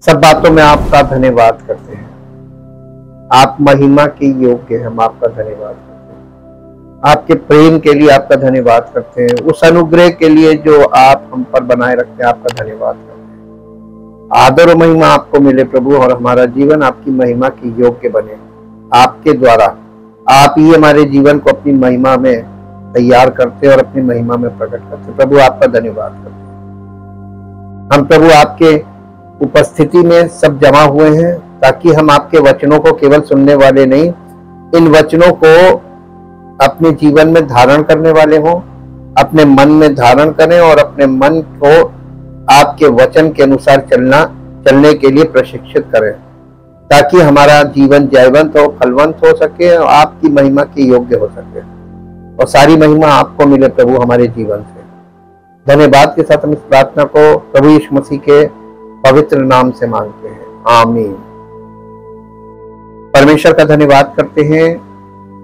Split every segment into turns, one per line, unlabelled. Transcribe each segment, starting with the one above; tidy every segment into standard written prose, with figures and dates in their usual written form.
सब बातों में आपका धन्यवाद करते हैं। आप महिमा के योग्य हैं, हम आपका धन्यवाद करते हैं। आपके प्रेम के लिए आपका धन्यवाद करते हैं। उस अनुग्रह के लिए जो आप हम पर बनाए रखते हैं, आपका धन्यवाद करते हैं। आदर और महिमा आपको मिले प्रभु, और हमारा जीवन आपकी महिमा के योग्य बने। आपके द्वारा आप ही हमारे जीवन को अपनी महिमा में तैयार करते और अपनी महिमा में प्रकट करते। प्रभु आपका धन्यवाद करते हैं। हम प्रभु आपके उपस्थिति में सब जमा हुए हैं, ताकि हम आपके वचनों को केवल सुनने वाले नहीं, इन वचनों को अपने जीवन में धारण करने वाले हों, अपने मन में धारण करें और अपने मन को आपके वचन के अनुसार चलने के लिए प्रशिक्षित करें, ताकि हमारा जीवन जयवंत और फलवंत हो सके और आपकी महिमा के योग्य हो सके। और सारी महिमा आपको मिले प्रभु हमारे जीवन से। धन्यवाद के साथ हम इस प्रार्थना को प्रभु यीशु मसीह के पवित्र नाम से मांगते हैं, आमीन। परमेश्वर का धन्यवाद करते हैं।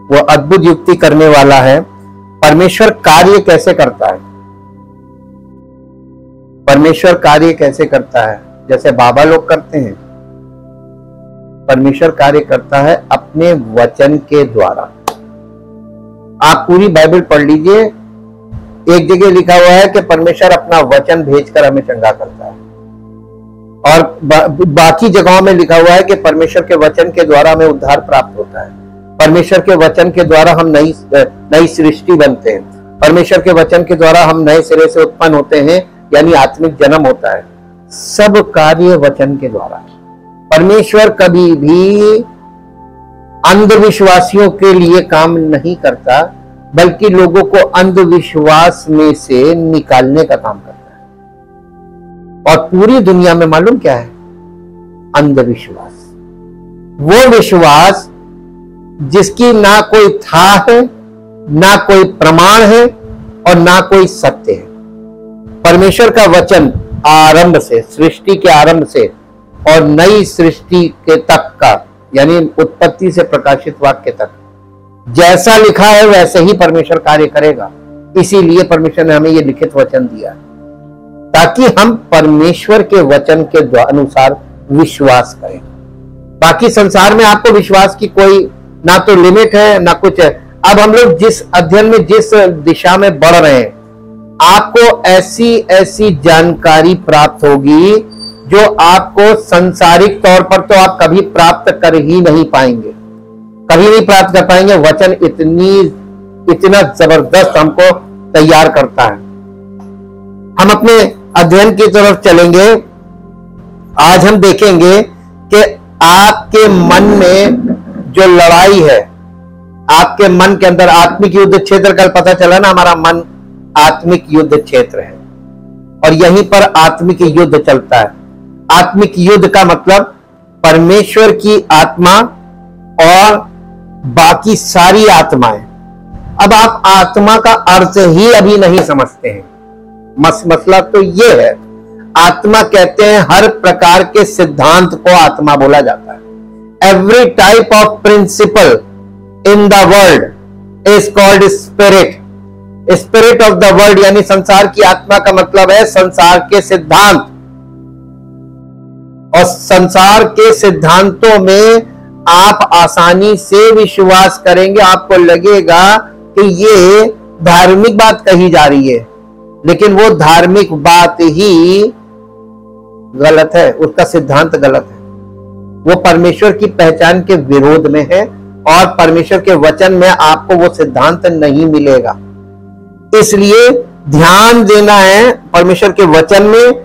वो अद्भुत युक्ति करने वाला है। परमेश्वर कार्य कैसे करता है? परमेश्वर कार्य कैसे करता है? जैसे बाबा लोग करते हैं, परमेश्वर कार्य करता है अपने वचन के द्वारा। आप पूरी बाइबल पढ़ लीजिए, एक जगह लिखा हुआ है कि परमेश्वर अपना वचन भेजकर हमें चंगा करता है, और बाकी जगहों में लिखा हुआ है कि परमेश्वर के वचन के द्वारा हमें उद्धार प्राप्त होता है। परमेश्वर के वचन के द्वारा हम नई सृष्टि बनते हैं। परमेश्वर के वचन के द्वारा हम नए सिरे से उत्पन्न होते हैं, यानी आत्मिक जन्म होता है। सब कार्य वचन के द्वारा। परमेश्वर कभी भी अंधविश्वासियों के लिए काम नहीं करता, बल्कि लोगों को अंधविश्वास में से निकालने का काम करता है। और पूरी दुनिया में मालूम क्या है? अंधविश्वास। वो विश्वास जिसकी ना कोई था है, ना कोई प्रमाण है और ना कोई सत्य है। परमेश्वर का वचन आरंभ से, सृष्टि के आरंभ से और नई सृष्टि के तक का, यानी उत्पत्ति से प्रकाशित वाक्य तक, जैसा लिखा है वैसे ही परमेश्वर कार्य करेगा। इसीलिए परमेश्वर ने हमें यह लिखित वचन दिया, ताकि हम परमेश्वर के वचन के अनुसार विश्वास करें। बाकी संसार में आपको विश्वास की कोई ना तो लिमिट है ना कुछ है। अब हम लोग जिस अध्ययन में, जिस दिशा में बढ़ रहे हैं, आपको ऐसी ऐसी जानकारी प्राप्त होगी जो आपको संसारिक तौर पर तो आप कभी प्राप्त कर ही नहीं पाएंगे, कभी नहीं प्राप्त कर पाएंगे। वचन इतना जबरदस्त हमको तैयार करता है। हम अपने अध्ययन की तरफ चलेंगे। आज हम देखेंगे कि आपके मन में जो लड़ाई है, आपके मन के अंदर आत्मिक युद्ध क्षेत्र, कल पता चला ना, हमारा मन आत्मिक युद्ध क्षेत्र है और यहीं पर आत्मिक युद्ध चलता है। आत्मिक युद्ध का मतलब परमेश्वर की आत्मा और बाकी सारी आत्माएं। अब आप आत्मा का अर्थ ही अभी नहीं समझते हैं। मसला तो ये है, आत्मा कहते हैं हर प्रकार के सिद्धांत को आत्मा बोला जाता है। Every type of principle in the world is called spirit. Spirit of the world यानी संसार की आत्मा का मतलब है संसार के सिद्धांत। और संसार के सिद्धांतों में आप आसानी से विश्वास करेंगे। आपको लगेगा कि ये धार्मिक बात कही जा रही है, लेकिन वो धार्मिक बात ही गलत है, उसका सिद्धांत गलत है। वो परमेश्वर की पहचान के विरोध में है और परमेश्वर के वचन में आपको वो सिद्धांत नहीं मिलेगा। इसलिए ध्यान देना है परमेश्वर के वचन में,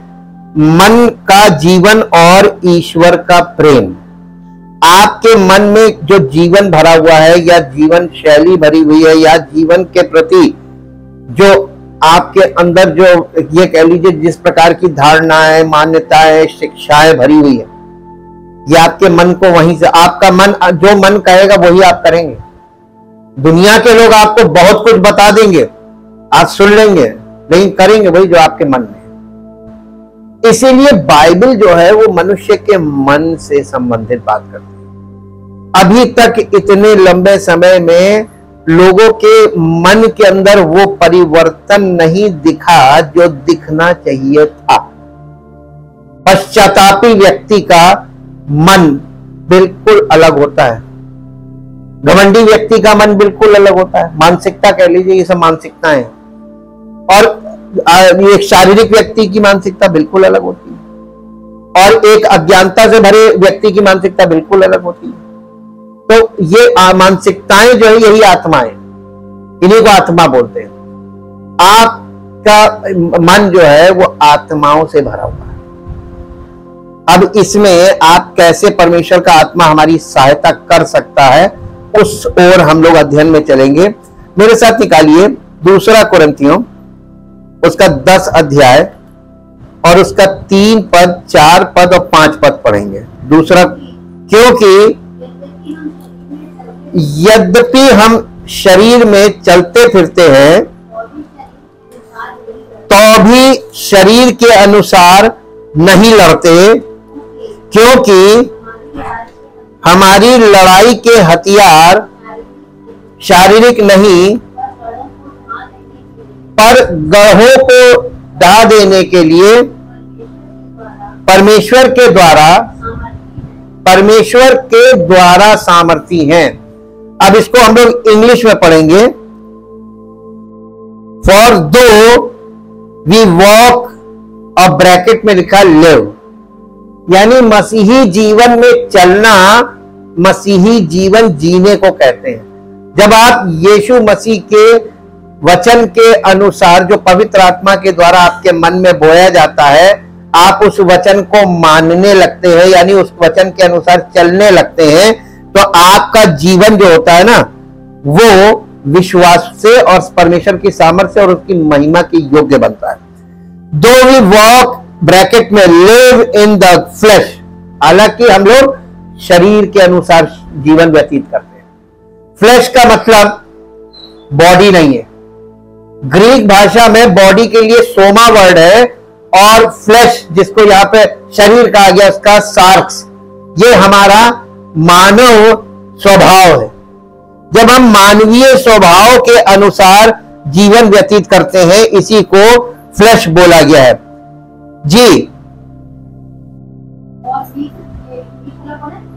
मन का जीवन और ईश्वर का प्रेम। आपके मन में जो जीवन भरा हुआ है या जीवन शैली भरी हुई है या जीवन के प्रति जो आपके अंदर जो ये कह लीजिए जिस प्रकार की धारणाएं, मान्यताएं, शिक्षाएं भरी हुई है, ये आपके मन को वहीं से, आपका मन जो मन कहेगा वही आप करेंगे। दुनिया के लोग आपको बहुत कुछ बता देंगे, आप सुन लेंगे, लेकिन करेंगे वही जो आपके मन में। इसीलिए बाइबल जो है वो मनुष्य के मन से संबंधित बात करती है। अभी तक इतने लंबे समय में लोगों के मन के अंदर वो परिवर्तन नहीं दिखा जो दिखना चाहिए था। पश्चातापी व्यक्ति का मन बिल्कुल अलग होता है, घमंडी व्यक्ति का मन बिल्कुल अलग होता है। मानसिकता कह लीजिए, ये सब मानसिकता है। और एक शारीरिक व्यक्ति की मानसिकता बिल्कुल अलग होती है और एक अज्ञानता से भरे व्यक्ति की मानसिकता बिल्कुल अलग होती है। तो ये मानसिकताएं जो है यही आत्माएं, इन्हीं को आत्मा बोलते हैं। आपका मन जो है वो आत्माओं से भरा हुआ है। अब इसमें आप कैसे परमेश्वर का आत्मा हमारी सहायता कर सकता है, उस ओर हम लोग अध्ययन में चलेंगे। मेरे साथ निकालिए 2 कुरिन्थियों उसका 10 अध्याय और उसका 3 पद, 4 पद और 5 पद पढ़ेंगे। दूसरा, क्योंकि यद्यपि हम शरीर में चलते फिरते हैं तो भी शरीर के अनुसार नहीं लड़ते, क्योंकि हमारी लड़ाई के हथियार शारीरिक नहीं पर गढ़ों को ढा देने के लिए परमेश्वर के द्वारा सामर्थी हैं। अब इसको हम लोग इंग्लिश में पढ़ेंगे। फॉर दो वी वॉक, और ब्रैकेट में लिखा लिव, यानी मसीही जीवन में चलना, मसीही जीवन जीने को कहते हैं। जब आप यीशु मसीह के वचन के अनुसार, जो पवित्र आत्मा के द्वारा आपके मन में बोया जाता है, आप उस वचन को मानने लगते हैं, यानी उस वचन के अनुसार चलने लगते हैं, तो आपका जीवन जो होता है ना, वो विश्वास से और परमेश्वर की सामर्थ्य और उसकी महिमा के योग्य बनता है। दो वी वॉक, ब्रैकेट में लिव इन द फ्लैश, हालांकि हम लोग शरीर के अनुसार जीवन व्यतीत करते हैं। फ्लैश का मतलब बॉडी नहीं है। ग्रीक भाषा में बॉडी के लिए सोमा वर्ड है, और फ्लैश जिसको यहां पे शरीर कहा गया, उसका सार्क्स, ये हमारा मानव स्वभाव है। जब हम मानवीय स्वभाव के अनुसार जीवन व्यतीत करते हैं, इसी को फ्लैश बोला गया है। जी,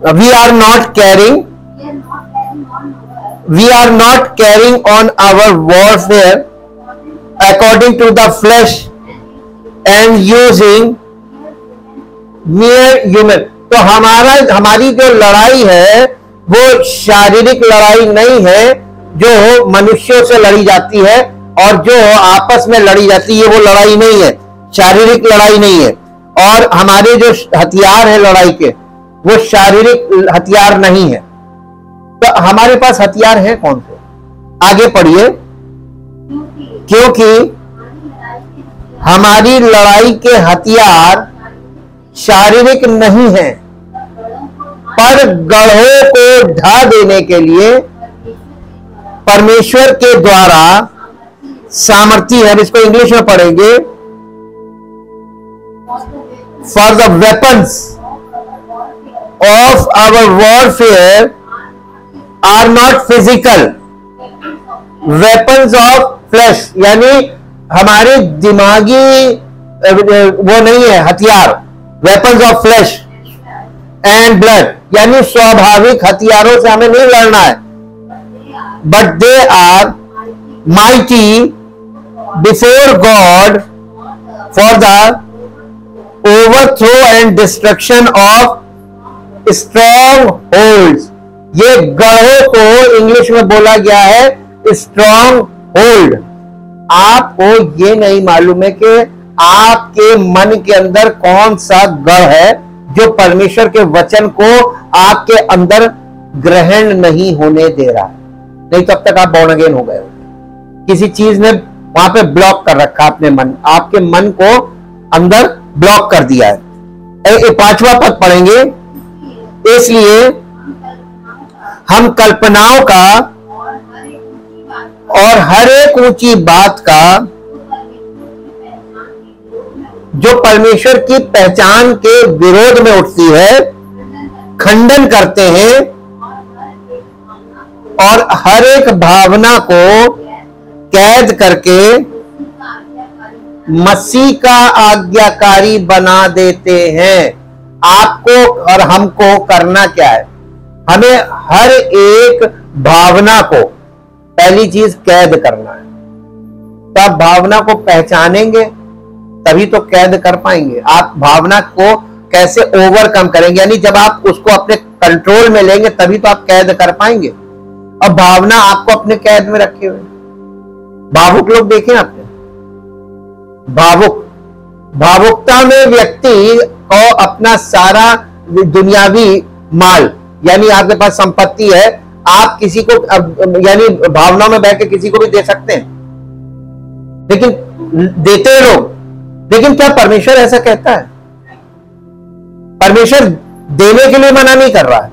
we are not carrying on our warfare according to the flesh and using mere human. तो हमारी जो लड़ाई है वो शारीरिक लड़ाई नहीं है जो मनुष्यों से लड़ी जाती है, और जो आपस में लड़ी जाती है वो लड़ाई नहीं है, शारीरिक लड़ाई नहीं है। और हमारे जो हथियार है लड़ाई के, वो शारीरिक हथियार नहीं है। तो हमारे पास हथियार है कौन से? आगे पढ़िए। क्योंकि हमारी लड़ाई के हथियार शारीरिक नहीं है, पर गढ़ों को ढा देने के लिए परमेश्वर के द्वारा सामर्थी है। इसको इंग्लिश में पढ़ेंगे। For the weapons of our warfare are not physical, weapons of flesh, यानी हमारे दिमागी वो नहीं है हथियार, weapons of flesh and blood, यानी स्वाभाविक हथियारों से हमें नहीं लड़ना है। But they are mighty before God for the overthrow and destruction of strongholds. ये गढ़ों को इंग्लिश में बोला गया है स्ट्रॉन्ग होल्ड। आपको ये नहीं मालूम है कि आपके मन के अंदर कौन सा गढ़ है जो परमेश्वर के वचन को आपके अंदर ग्रहण नहीं होने दे रहा, नहीं तब तक आप बॉर्न अगेन हो गए हो। किसी चीज ने वहां पे ब्लॉक कर रखा अपने मन, आपके मन को अंदर ब्लॉक कर दिया है। 5वां पद पढ़ेंगे। इसलिए हम कल्पनाओं का और हर एक ऊंची बात का जो परमेश्वर की पहचान के विरोध में उठती है खंडन करते हैं, और हर एक भावना को कैद करके मसीह का आज्ञाकारी बना देते हैं। आपको और हमको करना क्या है? हमें हर एक भावना को पहली चीज कैद करना है। तो आप भावना को पहचानेंगे तभी तो कैद कर पाएंगे। आप भावना को कैसे ओवरकम करेंगे, यानी जब आप उसको अपने कंट्रोल में लेंगे तभी तो आप कैद कर पाएंगे। और भावना आपको अपने कैद में रखे हुए। भावुक लोग देखें आपने, भावुकता में व्यक्ति को अपना सारा दुनियावी माल, यानी आपके पास संपत्ति है, आप किसी को यानी भावना में बह के किसी को भी दे सकते हैं, लेकिन देते हैं लोग। लेकिन क्या परमेश्वर ऐसा कहता है? परमेश्वर देने के लिए मना नहीं कर रहा है,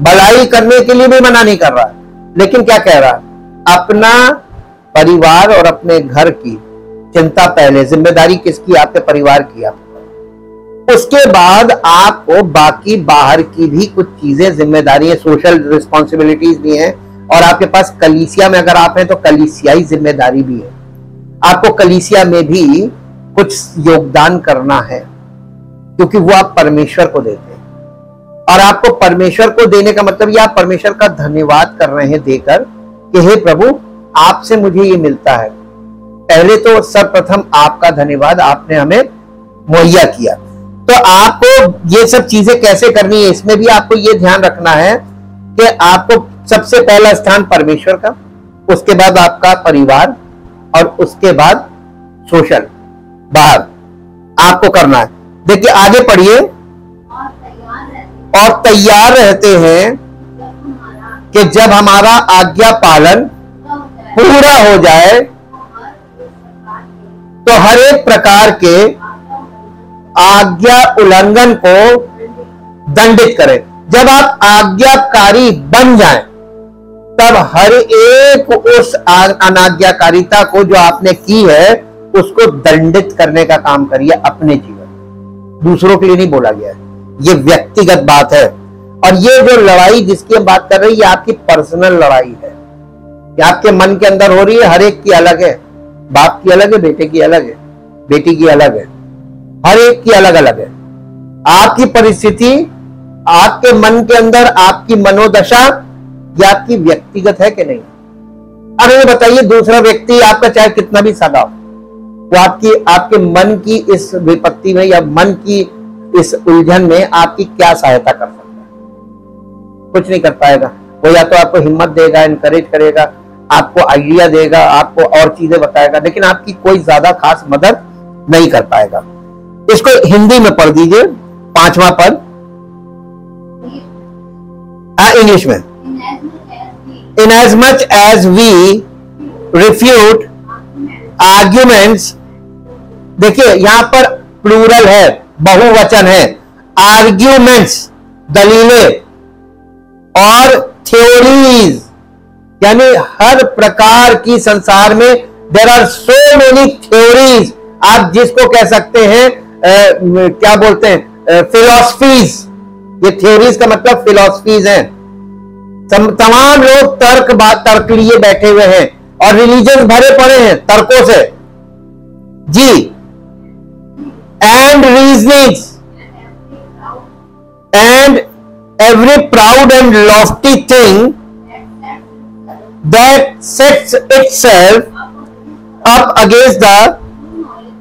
भलाई करने के लिए भी मना नहीं कर रहा है, लेकिन क्या कह रहा है? अपना परिवार और अपने घर की चिंता पहले, जिम्मेदारी किसकी? आपके परिवार की। आपको उसके बाद आपको बाकी बाहर की भी कुछ चीजें, जिम्मेदारी, सोशल रिस्पॉन्सिबिलिटीज भी हैं। और आपके पास कलीसिया में अगर आप हैं तो कलीसियाई जिम्मेदारी भी है। आपको कलीसिया में भी कुछ योगदान करना है, क्योंकि वो आप परमेश्वर को देते हैं। और आपको परमेश्वर को देने का मतलब ये आप परमेश्वर का धन्यवाद कर रहे हैं देकर कि हे प्रभु, आपसे मुझे ये मिलता है। पहले तो सर्वप्रथम आपका धन्यवाद, आपने हमें मुहैया किया। तो आपको ये सब चीजें कैसे करनी है, इसमें भी आपको ये ध्यान रखना है कि आपको सबसे पहला स्थान परमेश्वर का, उसके बाद आपका परिवार, और उसके बाद सोशल बाहर आपको करना है। देखिए आगे पढ़िए। और तैयार रहते हैं कि जब हमारा आज्ञा पालन पूरा हो जाए तो हर एक प्रकार के आज्ञा उल्लंघन को दंडित करें। जब आप आज्ञाकारी बन जाएं तब हर एक उस अनाज्ञाकारिता को जो आपने की है उसको दंडित करने का काम करिए अपने जीवन। दूसरों के लिए नहीं बोला गया है, ये व्यक्तिगत बात है। और ये जो लड़ाई जिसकी हम बात कर रहे हैं, ये आपकी पर्सनल लड़ाई है, ये आपके मन के अंदर हो रही है। हर एक की अलग है, बाप की अलग है, बेटे की अलग है, बेटी की अलग है, हर एक की अलग अलग है। आपकी परिस्थिति, आपके मन के अंदर आपकी मनोदशा, ये आपकी व्यक्तिगत है कि नहीं? अब ये बताइए, दूसरा व्यक्ति आपका चाहे कितना भी सगा हो, वो आपके मन की इस विपत्ति में या मन की इस उलझन में आपकी क्या सहायता कर सकता है? कुछ नहीं कर पाएगा। वो या तो आपको हिम्मत देगा, इनकरेज करेगा, आपको आइडिया देगा, आपको और चीजें बताएगा, लेकिन आपकी कोई ज्यादा खास मदद नहीं कर पाएगा। इसको हिंदी में पढ़ दीजिए, 5वां पद इंग्लिश में। Inasmuch as we refute arguments, देखिए यहां पर प्लूरल है, बहुवचन है। आर्ग्यूमेंट्स दलीलें और थ्योरीज, यानी हर प्रकार की संसार में there are so many theories. आप जिसको कह सकते हैं क्या बोलते हैं, फिलॉसफीज। ये थ्योरीज का मतलब फिलॉसफीज हैं। तमाम लोग तर्क लिए बैठे हुए हैं और रिलीजन भरे पड़े हैं तर्कों से जी। And reasonings and every proud and lofty thing that sets itself up against the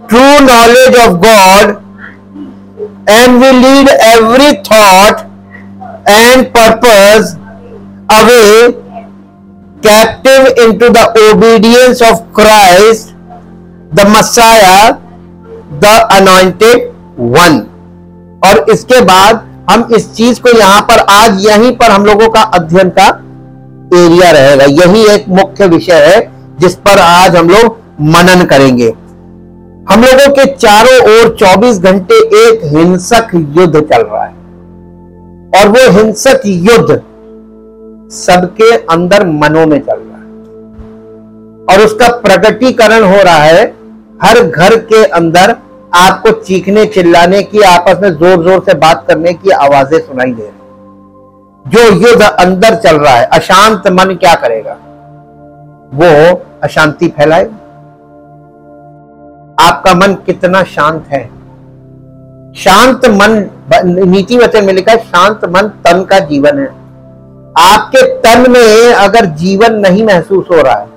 true knowledge of God, and we lead every thought and purpose away captive into the obedience of Christ the Messiah the anointed one। और इसके बाद हम इस चीज को यहां पर आज यहीं पर हम लोगों का अध्ययन का एरिया रहेगा। यही एक मुख्य विषय है जिस पर आज हम लोग मनन करेंगे। हम लोगों के चारों ओर 24 घंटे एक हिंसक युद्ध चल रहा है, और वो हिंसक युद्ध सबके अंदर मनों में चल रहा है, और उसका प्रकटीकरण हो रहा है हर घर के अंदर। आपको चीखने चिल्लाने की, आपस में जोर जोर से बात करने की आवाजें सुनाई दे रही। जो युद्ध अंदर चल रहा है, अशांत मन क्या करेगा? वो अशांति फैलाएगा। आपका मन कितना शांत है। शांत मन, नीति वचन में लिखा है शांत मन तन का जीवन है। आपके तन में अगर जीवन नहीं महसूस हो रहा है,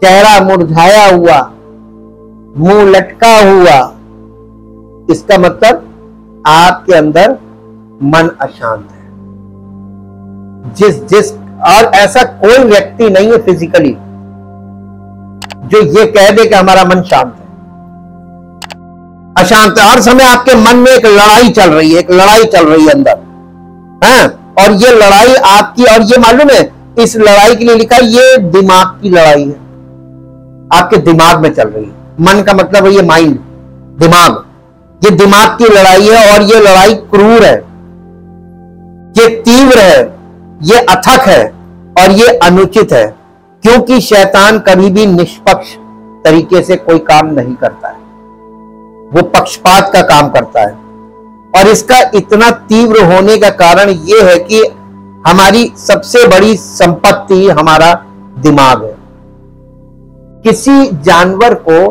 चेहरा मुरझाया हुआ, मुंह लटका हुआ, इसका मतलब आपके अंदर मन अशांत है। और ऐसा कोई व्यक्ति नहीं है फिजिकली जो ये कह दे कि हमारा मन शांत है। अशांत हर समय आपके मन में एक लड़ाई चल रही है, एक लड़ाई चल रही है अंदर, हाँ? और ये लड़ाई आपकी, और ये मालूम है इस लड़ाई के लिए लिखा है ये दिमाग की लड़ाई है, आपके दिमाग में चल रही है। मन का मतलब है ये माइंड, दिमाग, ये दिमाग की लड़ाई है। और ये लड़ाई क्रूर है, ये तीव्र है, ये अथक है और ये अनुचित है, क्योंकि शैतान कभी भी निष्पक्ष तरीके से कोई काम नहीं करता है, वो पक्षपात का काम करता है। और इसका इतना तीव्र होने का कारण यह है कि हमारी सबसे बड़ी संपत्ति हमारा दिमाग है। किसी जानवर को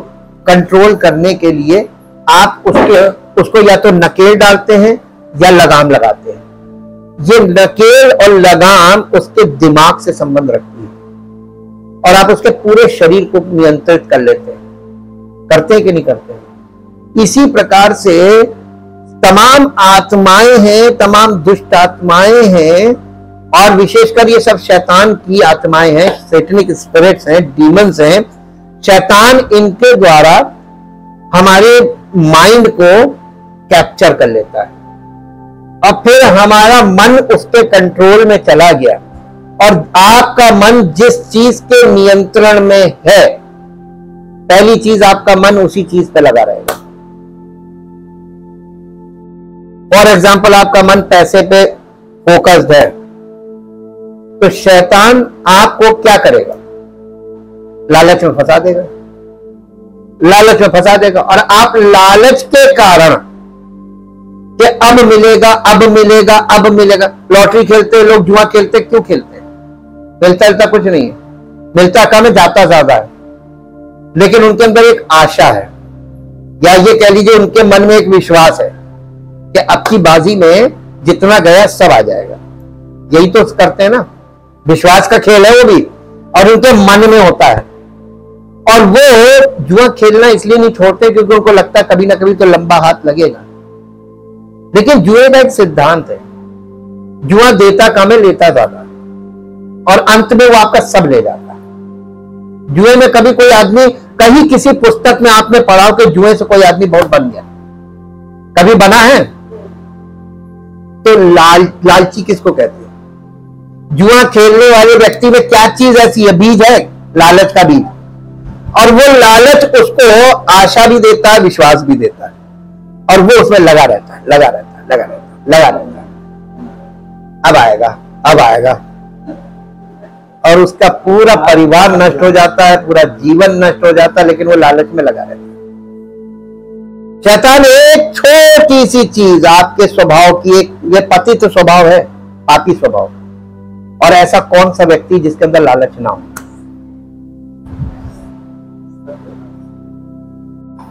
कंट्रोल करने के लिए आप उसको या तो नकेल डालते हैं या लगाम लगाते हैं। ये नकेल और लगाम उसके दिमाग से संबंध रखती है और आप उसके पूरे शरीर को नियंत्रित कर लेते हैं। करते हैं कि नहीं करते हैं? इसी प्रकार से तमाम आत्माएं हैं, तमाम दुष्ट आत्माएं हैं, और विशेषकर ये सब शैतान की आत्माएं हैं, सैटेनिक स्पिरिट्स हैं, डीमंस हैं। शैतान इनके द्वारा हमारे माइंड को कैप्चर कर लेता है और फिर हमारा मन उसके कंट्रोल में चला गया, और आपका मन जिस चीज के नियंत्रण में है, पहली चीज आपका मन उसी चीज पे लगा रहेगा। फॉर एग्जाम्पल आपका मन पैसे पे फोकस्ड है, तो शैतान आपको क्या करेगा? लालच में फंसा देगा, लालच में फंसा देगा। और आप लालच के कारण कि अब मिलेगा, अब मिलेगा, अब मिलेगा, लॉटरी खेलते हैं लोग, जुआ खेलते, क्यों खेलते हैं? मिलता कुछ नहीं है, मिलता कम है, जाता ज्यादा है, लेकिन उनके अंदर एक आशा है, या ये कह लीजिए उनके मन में एक विश्वास है कि अब की बाजी में जितना गया सब आ जाएगा। यही तो करते हैं ना, विश्वास का खेल है वो भी, और उनके मन में होता है। और वो जुआ खेलना इसलिए नहीं छोड़ते क्योंकि उनको लगता है कभी ना कभी तो लंबा हाथ लगेगा। लेकिन जुए का एक सिद्धांत है, जुआ देता कम है, लेता ज्यादा, और अंत में वो आपका सब ले जाता है। जुए में कभी कोई आदमी, कहीं किसी पुस्तक में आपने पढ़ा हो कि जुए से कोई आदमी बहुत बन गया, कभी बना है? तो लालची किसको कहते हैं? जुआ खेलने वाले व्यक्ति में क्या चीज ऐसी है? बीज है, लालच का बीज। और वो लालच उसको आशा भी देता है, विश्वास भी देता है, और वो उसमें लगा रहता है, लगा रहता है, लगा रहता है, लगा रहता है। अब आएगा, अब आएगा, और उसका पूरा परिवार नष्ट हो जाता है, पूरा जीवन नष्ट हो जाता है, लेकिन वो लालच में लगा रहता है। शैतान एक छोटी सी चीज आपके स्वभाव की, एक ये पतित स्वभाव है, पापी स्वभाव, और ऐसा कौन सा व्यक्ति जिसके अंदर लालच ना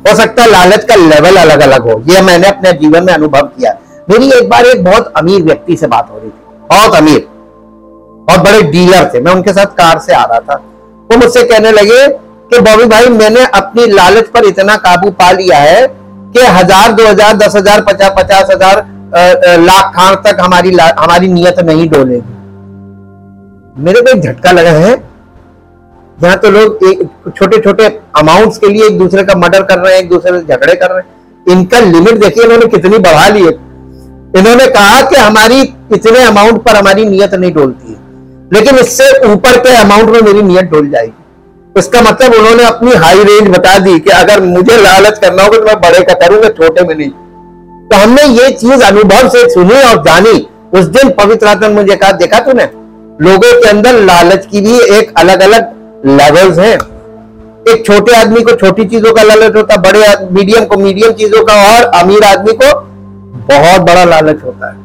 हो सकता है लालच का लेवल अलग अलग हो, ये मैंने अपने जीवन में अनुभव किया। मेरी एक बार एक बहुत अमीर व्यक्ति से बात हो रही थी, बहुत अमीर, बहुत बड़े डीलर थे, मैं उनके साथ कार से आ रहा था। वो मुझसे कहने लगे कि बॉबी भाई, मैंने अपनी लालच पर इतना काबू पा लिया है कि 1000, 2000, 10,000, 50,000 लाख खान तक हमारी नियत नहीं डोलेगी। मेरे को एक झटका लगा है, जहां तो लोग छोटे छोटे अमाउंट्स के लिए एक दूसरे का मर्डर कर रहे हैं, एक दूसरे से झगड़े कर रहे हैं। इनका लिमिट देखिए इन्होंने कितनी बढ़ा ली है। इन्होंने कहा कि हमारी इतने अमाउंट पर हमारी नियत नहीं डोलती है, लेकिन इससे ऊपर के अमाउंट में मेरी नियत डोल जाएगी। इसका मतलब उन्होंने अपनी हाई रेंज बता दी कि अगर मुझे लालच करना होगा तो मैं बड़े का करूंगा, छोटे में नहीं। तो हमने ये चीज अनुभव से सुनी और जानी। उस दिन पवित्र आत्मा ने मुझे कहा, देखा तूने, लोगों के अंदर लालच की भी एक अलग अलग लेवल्स हैं। एक छोटे आदमी को छोटी चीजों का लालच होता है, बड़े मीडियम को मीडियम चीजों का, और अमीर आदमी को बहुत बड़ा लालच होता है।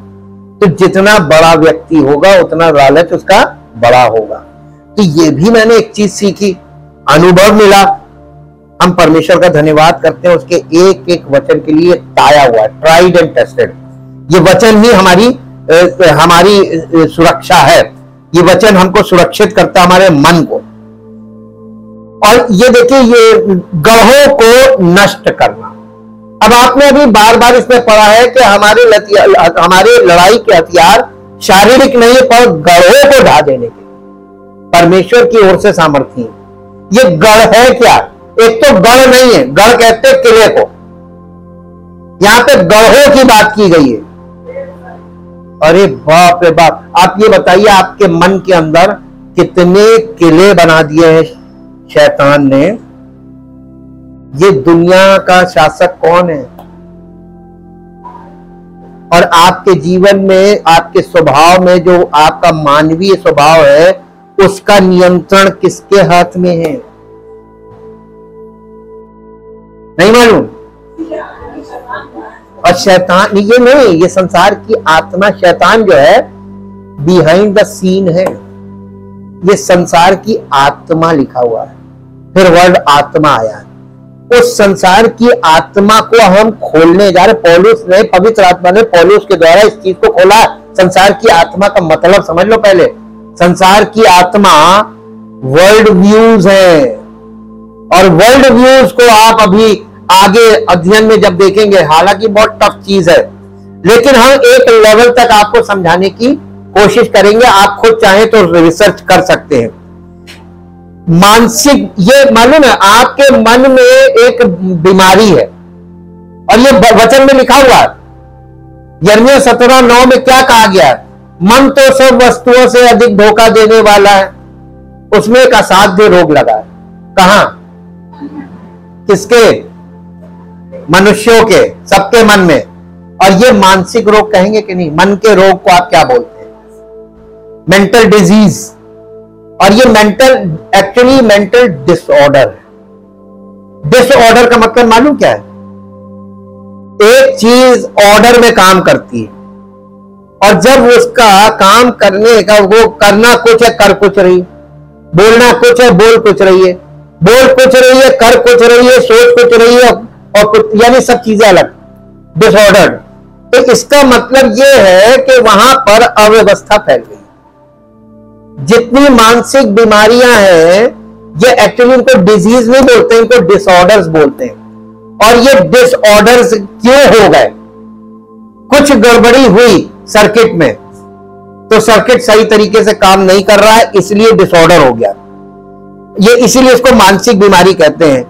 तो जितना बड़ा व्यक्ति होगा उतना लालच उसका बड़ा होगा। तो ये भी मैंने एक चीज सीखी, अनुभव मिला हम परमेश्वर का धन्यवाद करते हैं उसके एक एक वचन के लिए ताया हुआ है, ट्राइड एंड टेस्टेड। ये वचन ही हमारी सुरक्षा है। ये वचन हमको सुरक्षित करता है, हमारे मन को। और ये देखिए, ये गढ़ों को नष्ट करना। अब आपने अभी बार बार इसमें पढ़ा है कि हमारे लड़ाई के हथियार शारीरिक नहीं पर गढ़ों को ढा देने के परमेश्वर की ओर से सामर्थ्य है। ये गढ़ है क्या? एक तो गढ़ नहीं है, गढ़ कहते हैं किले को, यहां पे गढ़ों की बात की गई है। अरे बाप रे बाप, आप ये बताइए आपके मन के अंदर कितने किले बना दिए हैं शैतान ने। ये दुनिया का शासक कौन है? और आपके जीवन में, आपके स्वभाव में, जो आपका मानवीय स्वभाव है, उसका नियंत्रण किसके हाथ में है? नहीं मालूम? और शैतान, ये नहीं, ये संसार की आत्मा, शैतान जो है बिहाइंड द सीन है। ये संसार की आत्मा लिखा हुआ है, फिर वर्ड आत्मा आया। उस संसार की आत्मा को हम खोलने जा रहे। पौलुस ने, पवित्र आत्मा ने पौलुस के द्वारा इस चीज को खोला। संसार की आत्मा का मतलब समझ लो पहले। संसार की आत्मा वर्ल्ड व्यूज है, और वर्ल्ड व्यूज को आप अभी आगे अध्ययन में जब देखेंगे, हालांकि बहुत टफ चीज है, लेकिन हम एक लेवल तक आपको समझाने की कोशिश करेंगे। आप खुद चाहें तो रिसर्च कर सकते हैं। मानसिक, ये मालूम है आपके मन में एक बीमारी है, और ये वचन में लिखा हुआ है। यिर्मयाह 17:9 में क्या कहा गया है? मन तो सब वस्तुओं से अधिक धोखा देने वाला है, उसमें एक असाध्य रोग लगा है। कहां? किसके? मनुष्यों के, सबके मन में। और ये मानसिक रोग कहेंगे कि नहीं? मन के रोग को आप क्या बोलते हैं? Mental disease. और ये एक्चुअली मेंटल डिसऑर्डर है। डिसऑर्डर का मतलब मालूम क्या है? एक चीज ऑर्डर में काम करती है, और जब उसका काम करने का, वो करना कुछ है, कर कुछ रही, बोलना कुछ है, बोल कुछ रही है, बोल कुछ रही है, कर कुछ रही है, सोच कुछ रही है, और कुछ, यानी सब चीजें अलग, डिसऑर्डर। तो इसका मतलब यह है कि वहां पर अव्यवस्था फैल गई। जितनी मानसिक बीमारियां हैं, ये एक्चुअली इनको डिजीज नहीं बोलते, इनको डिसऑर्डर्स बोलते हैं। और ये डिसऑर्डर्स क्यों हो गए? कुछ गड़बड़ी हुई सर्किट में, तो सर्किट सही तरीके से काम नहीं कर रहा है, इसलिए डिसऑर्डर हो गया। ये इसीलिए इसको मानसिक बीमारी कहते हैं।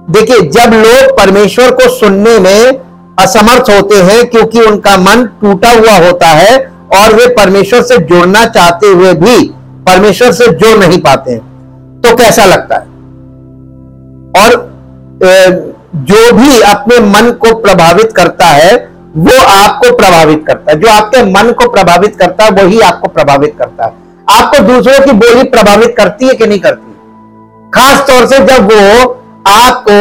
देखिए, जब लोग परमेश्वर को सुनने में असमर्थ होते हैं क्योंकि उनका मन टूटा हुआ होता है, और वे परमेश्वर से जुड़ना चाहते हुए भी परमेश्वर से जुड़ नहीं पाते हैं, तो कैसा लगता है? और जो भी अपने मन को प्रभावित करता है, वो आपको प्रभावित करता है। जो आपके मन को प्रभावित करता है, वही आपको प्रभावित करता है। आपको दूसरों की बोली प्रभावित करती है कि नहीं करती? खास तौर से जब वो आपको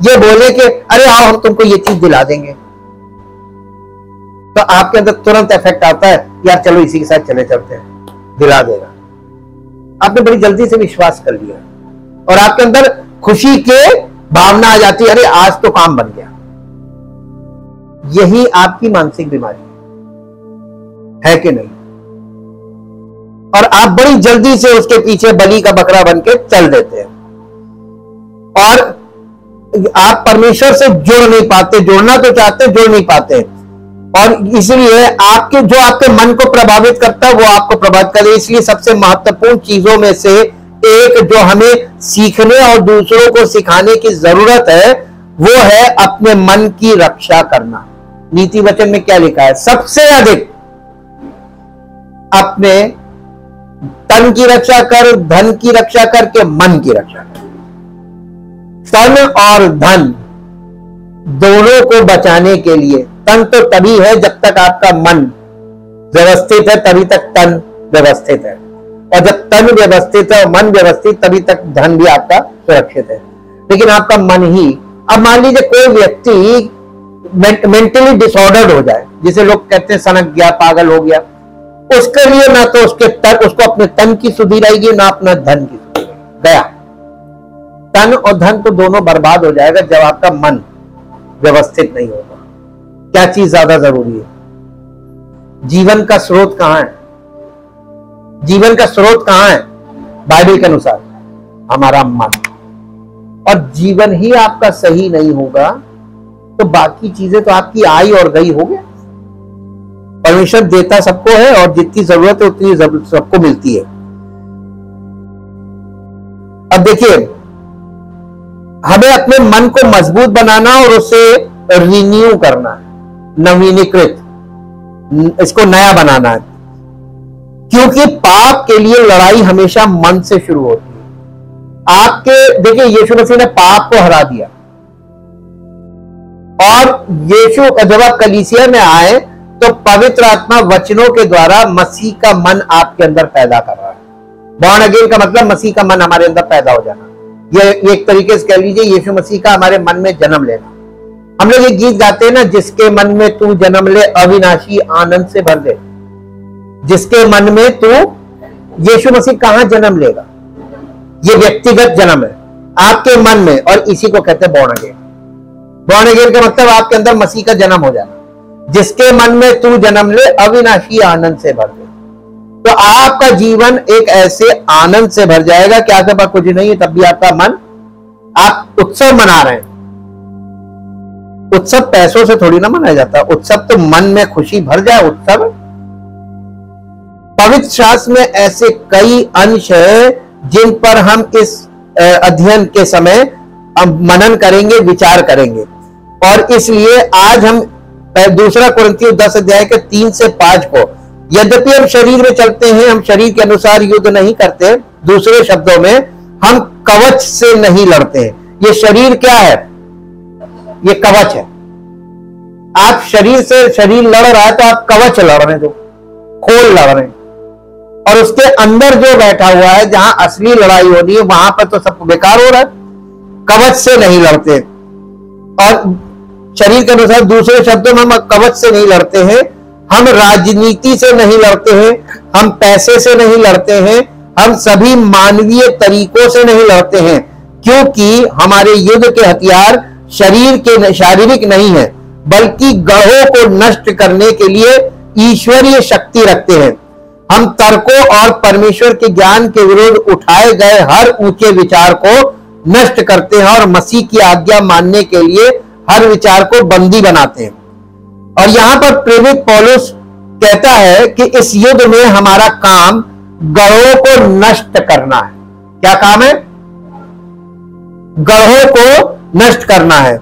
ये बोले कि अरे आओ हम तुमको ये चीज दिला देंगे, तो आपके अंदर तुरंत इफेक्ट आता है, यार चलो इसी के साथ चले चलते हैं, दिला देगा। आपने बड़ी जल्दी से विश्वास कर लिया, और आपके अंदर खुशी के भावना आ जाती है, अरे आज तो काम बन गया। यही आपकी मानसिक बीमारी है कि नहीं? और आप बड़ी जल्दी से उसके पीछे बलि का बकरा बन के चल देते हैं, और आप परमेश्वर से जुड़ नहीं पाते। जुड़ना तो चाहते, जुड़ नहीं पाते, और इसलिए आपके, जो आपके मन को प्रभावित करता है, वो आपको प्रभावित करे। इसलिए सबसे महत्वपूर्ण चीजों में से एक जो हमें सीखने और दूसरों को सिखाने की जरूरत है, वो है अपने मन की रक्षा करना। नीति वचन में क्या लिखा है? सबसे अधिक अपने तन की रक्षा कर, धन की रक्षा करके मन की रक्षा कर। तन और धन दोनों को बचाने के लिए, तन तो तभी है जब तक आपका मन व्यवस्थित है, तभी तक तन व्यवस्थित है, और जब तन व्यवस्थित है और मन व्यवस्थित, तभी तक धन भी आपका सुरक्षित है। लेकिन आपका मन ही, अब मान लीजिए कोई व्यक्ति मेंटली डिसऑर्डर्ड हो जाए, जिसे लोग कहते हैं सनक गया, पागल हो गया, उसके लिए ना तो उसको अपने तन की सुधि रहेगी, ना अपना धन की सुधि गया। तन और धन तो दोनों बर्बाद हो जाएगा जब आपका मन व्यवस्थित नहीं होगा। क्या चीज ज्यादा जरूरी है? जीवन का स्रोत कहां है? जीवन का स्रोत कहां है बाइबल के अनुसार? हमारा मन। और जीवन ही आपका सही नहीं होगा तो बाकी चीजें तो आपकी आई और गई हो गया। परमेश्वर देता सबको है और जितनी जरूरत है उतनी सबको मिलती है। अब देखिए, हमें अपने मन को मजबूत बनाना और उसे रिन्यू करना है, नवीनीकृत, इसको नया बनाना है, क्योंकि पाप के लिए लड़ाई हमेशा मन से शुरू होती है। आपके देखिए, यीशु मसीह ने पाप को हरा दिया और यीशु जब आप कलीसिया में आए तो पवित्र आत्मा वचनों के द्वारा मसीह का मन आपके अंदर पैदा कर रहा है। बॉर्न अगेन का मतलब मसीह का मन हमारे अंदर पैदा हो जाना। ये एक तरीके से कह लीजिए यीशु मसीह का हमारे मन में जन्म लेना। हम लोग ये गीत गाते हैं ना, जिसके मन में तू जन्म ले अविनाशी आनंद से भर दे। जिसके मन में तू, यीशु मसीह कहां जन्म लेगा? ये व्यक्तिगत जन्म है आपके मन में, और इसी को कहते हैं बॉर्न अगेन। बॉर्न अगेन का मतलब आपके अंदर मसीह का जन्म हो जाना। जिसके मन में तू जन्म ले अविनाशी आनंद से भर दे। तो आपका जीवन एक ऐसे आनंद से भर जाएगा कि आपके पास कुछ नहीं है तब भी आपका मन, आप उत्सव मना रहे हैं। उत्सव पैसों से थोड़ी ना मनाया जाता, उत्सव तो मन में खुशी भर जाए उत्सव। पवित्र शास्त्र में ऐसे कई अंश है जिन पर हम इस अध्ययन के समय मनन करेंगे, विचार करेंगे। और इसलिए आज हम दूसरा कुरिन्थियों 10 अध्याय के 3 से 5 को, यद्यपि हम शरीर में चलते हैं, हम शरीर के अनुसार युद्ध नहीं करते। दूसरे शब्दों में, हम कवच से नहीं लड़ते हैं। ये शरीर क्या है? ये कवच है। आप शरीर से शरीर लड़ रहा है तो आप कवच लड़ रहे हैं, जो खोल लड़ रहे हैं, और उसके अंदर जो बैठा हुआ है, जहां असली लड़ाई होनी है, वहां पर तो सब बेकार हो रहा है। कवच से नहीं लड़ते। और शरीर के अनुसार दूसरे शब्दों में, हम कवच से नहीं लड़ते हैं, हम राजनीति से नहीं लड़ते हैं, हम पैसे से नहीं लड़ते हैं, हम सभी मानवीय तरीकों से नहीं लड़ते हैं, क्योंकि हमारे युद्ध के हथियार शारीरिक नहीं है, बल्कि गढ़ों को नष्ट करने के लिए ईश्वरीय शक्ति रखते हैं। हम तर्कों और परमेश्वर के ज्ञान के विरुद्ध उठाए गए हर ऊंचे विचार को नष्ट करते हैं और मसीह की आज्ञा मानने के लिए हर विचार को बंदी बनाते हैं। और यहां पर प्रेरित पौलुस कहता है कि इस युद्ध में हमारा काम गढ़ों को नष्ट करना है। क्या काम है? गढ़ों को नष्ट करना है।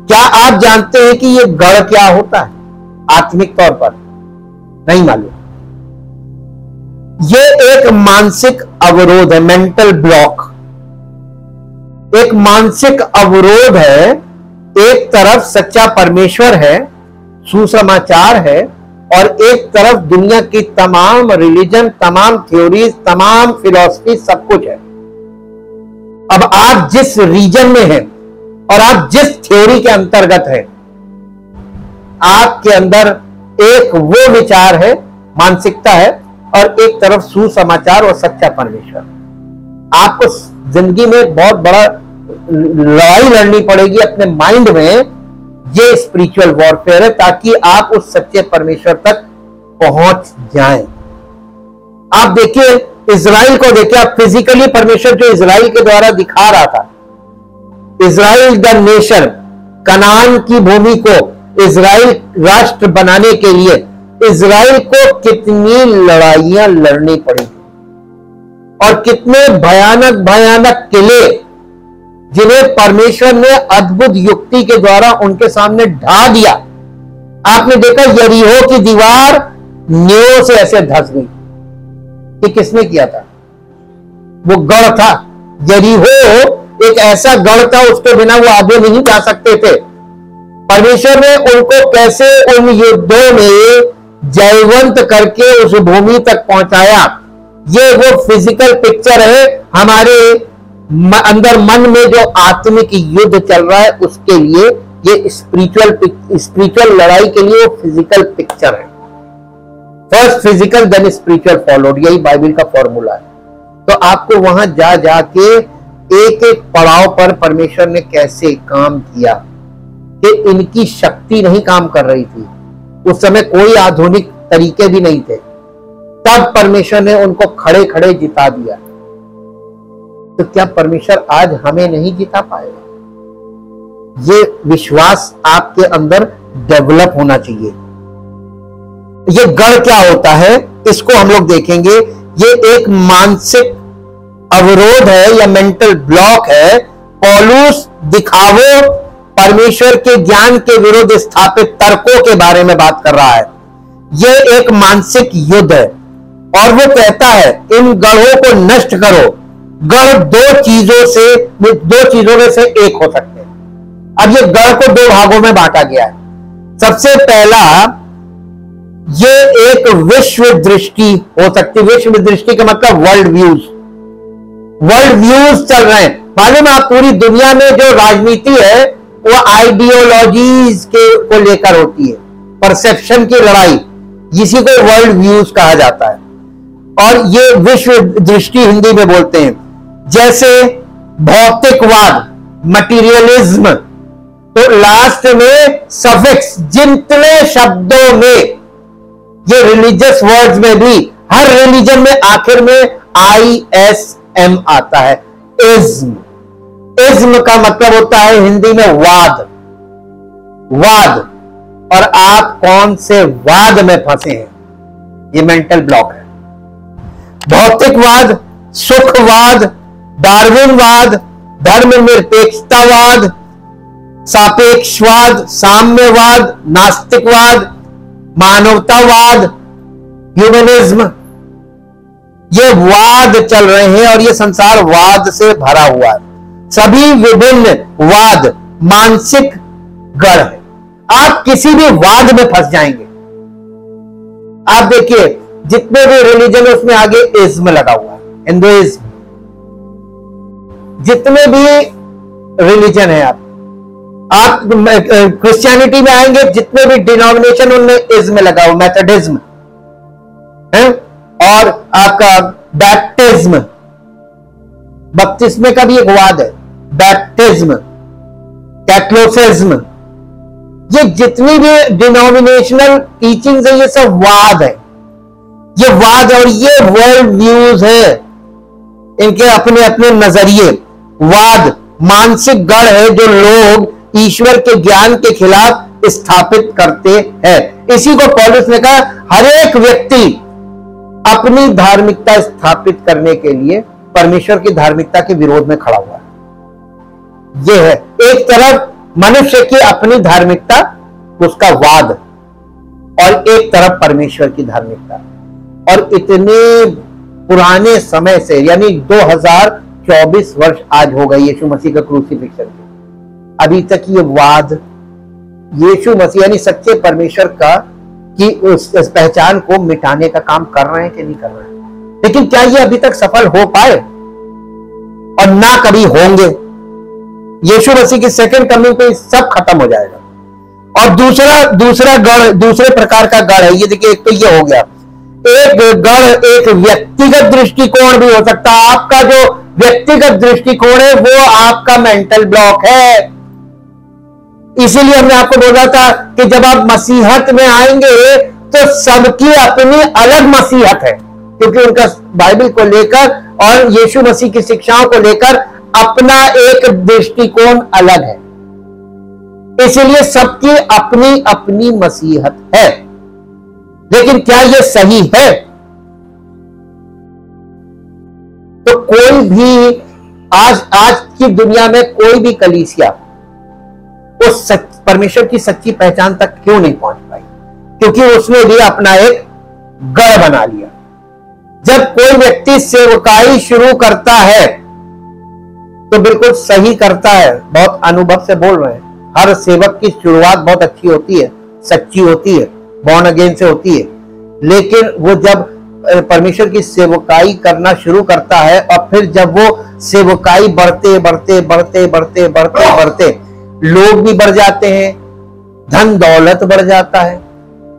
क्या आप जानते हैं कि यह गढ़ क्या होता है? आत्मिक तौर पर नहीं मालूम। यह एक मानसिक अवरोध है, मेंटल ब्लॉक। एक मानसिक अवरोध है। एक तरफ सच्चा परमेश्वर है, सुसमाचार है, और एक तरफ दुनिया की तमाम रिलीजन, तमाम थ्योरीज, तमाम फिलॉसफी, सब कुछ है। अब आप जिस रीजन में हैं और आप जिस थ्योरी के अंतर्गत हैं, आपके अंदर एक वो विचार है, मानसिकता है, और एक तरफ सुसमाचार और सच्चा परमेश्वर। आपको जिंदगी में बहुत बड़ा लड़ाई लड़नी पड़ेगी अपने माइंड में। ये स्पिरिचुअल वॉरफेयर है, ताकि आप उस सच्चे परमेश्वर तक पहुंच जाएं। आप देखिए, इजराइल को देखिए, आप फिजिकली परमेश्वर जो इजराइल के द्वारा दिखा रहा था, इजराइल द नेशन, कनान की भूमि को इजराइल राष्ट्र बनाने के लिए इजराइल को कितनी लड़ाइयां लड़नी पड़ी और कितने भयानक भयानक किले जिन्हें परमेश्वर ने अद्भुत युक्ति के द्वारा उनके सामने ढा दिया। आपने देखा यरीहो की दीवार न्यो से ऐसे धंस गई। ये किसने किया था? वो गढ़ था। यरीहो एक ऐसा गढ़ था, उसके बिना वो आगे नहीं जा सकते थे। परमेश्वर ने उनको कैसे उन युद्धों में जयवंत करके उस भूमि तक पहुंचाया, ये वो फिजिकल पिक्चर है। हमारे अंदर मन में जो आत्मिक युद्ध चल रहा है, उसके लिए ये स्पिरिचुअल लड़ाई के लिए वो फिजिकल पिक्चर है। First physical then spiritual followed, यही बाइबल का फॉर्मूला है। तो आपको वहां जा जाके एक एक पड़ाव पर परमेश्वर ने कैसे काम किया कि इनकी शक्ति नहीं काम कर रही थी। उस समय कोई आधुनिक तरीके भी नहीं थे, तब परमेश्वर ने उनको खड़े खड़े जिता दिया। तो क्या परमेश्वर आज हमें नहीं जिता पाएगा? ये विश्वास आपके अंदर डेवलप होना चाहिए। ये गढ़ क्या होता है, इसको हम लोग देखेंगे। ये एक मानसिक अवरोध है या मेंटल ब्लॉक है। पौलुस दिखावो परमेश्वर के ज्ञान के विरुद्ध स्थापित तर्कों के बारे में बात कर रहा है। यह एक मानसिक युद्ध है और वो कहता है इन गढ़ों को नष्ट करो। गढ़ दो चीजों में से एक हो सकते हैं। अब ये गढ़ को दो भागों में बांटा गया है। सबसे पहला, ये एक विश्व दृष्टि हो सकती है। विश्व दृष्टि का मतलब वर्ल्ड व्यूज चल रहे हैं। मालूम है, आप पूरी दुनिया में जो राजनीति है वो आइडियोलॉजीज को लेकर होती है, परसेप्शन की लड़ाई, इसी को वर्ल्ड व्यूज कहा जाता है। और ये विश्व दृष्टि हिंदी में बोलते हैं। जैसे भौतिकवाद, मटीरियलिज्म, तो लास्ट में सफिक्स, जितने शब्दों में ये रिलीजियस वर्ड्स में भी, हर रिलीजन में आखिर में ISM आता है, इज्म। इज्म का मतलब होता है हिंदी में वाद। और आप कौन से वाद में फंसे हैं, ये मेंटल ब्लॉक है। भौतिकवाद, सुखवाद, डार्विनवाद, धर्मनिरपेक्षतावाद, सापेक्षवाद, साम्यवाद, नास्तिकवाद, मानवतावाद, ह्यूमनिज्म, ये वाद चल रहे हैं और ये संसार वाद से भरा हुआ है। सभी विभिन्न वाद मानसिक गढ़ है। आप किसी भी वाद में फंस जाएंगे। आप देखिए जितने भी रिलीजन है उसमें आगे इज्म लगा हुआ है, हिंदुइज्म, जितने भी रिलीजन है, आप क्रिश्चियनिटी में आएंगे, जितने भी डिनोमिनेशन उनमें इज्म लगा हुआ, मेथडिज्म है, और आपका बैप्टिज्म, बपतिस्मे का भी एक वाद है, बैप्टिज्म, कैथोलिसिज्म, ये जितनी भी डिनोमिनेशनल टीचिंग्स है ये सब वाद है। ये वाद और ये वर्ल्ड व्यूज है, इनके अपने अपने नजरिए। वाद मानसिक गढ़ है जो लोग ईश्वर के ज्ञान के खिलाफ स्थापित करते हैं। इसी को पौलुस ने कहा, हर एक व्यक्ति अपनी धार्मिकता स्थापित करने के लिए परमेश्वर की धार्मिकता के विरोध में खड़ा हुआ है। यह है एक तरफ मनुष्य की अपनी धार्मिकता, उसका वाद, और एक तरफ परमेश्वर की धार्मिकता। और इतने पुराने समय से, यानी 2024 वर्ष आज हो गए यीशु मसीह का क्रूसिफिक्शन के, अभी तक ये वाद यीशु मसीह यानी सच्चे परमेश्वर का कि उस पहचान को मिटाने का काम कर रहे हैं कि नहीं कर रहे हैं। लेकिन क्या ये अभी तक सफल हो पाए? और ना कभी होंगे। यीशु मसीह की सेकंड कमिंग पे सब खत्म हो जाएगा। और दूसरा गढ़, दूसरे प्रकार का गढ़ है। ये देखिए, एक तो ये हो गया, एक गढ़ एक व्यक्तिगत दृष्टिकोण भी हो सकता है। आपका जो व्यक्तिगत दृष्टिकोण है वो आपका मेंटल ब्लॉक है। इसीलिए हमने आपको बोला था कि जब आप मसीहत में आएंगे तो सबकी अपनी अलग मसीहत है, क्योंकि उनका बाइबल को लेकर और यीशु मसीह की शिक्षाओं को लेकर अपना एक दृष्टिकोण अलग है। इसलिए सबकी अपनी अपनी मसीहत है। लेकिन क्या यह सही है? तो कोई भी आज की दुनिया में कोई भी कलीसिया उस परमेश्वर की सच्ची पहचान तक क्यों नहीं पहुंच पाई? क्योंकि उसने भी अपना एक गढ़ बना लिया। जब कोई व्यक्ति सेवकाई शुरू करता है तो बिल्कुल सही करता है, बहुत अनुभव से बोल रहे हैं। हर सेवक की शुरुआत बहुत अच्छी होती है, सच्ची होती है, बॉर्न अगेन से होती है। लेकिन वो जब परमेश्वर की सेवकाई करना शुरू करता है और फिर जब वो सेवकाई बढ़ते बढ़ते बढ़ते बढ़ते बढ़ते बढ़ते लोग भी बढ़ जाते हैं, धन दौलत बढ़ जाता है,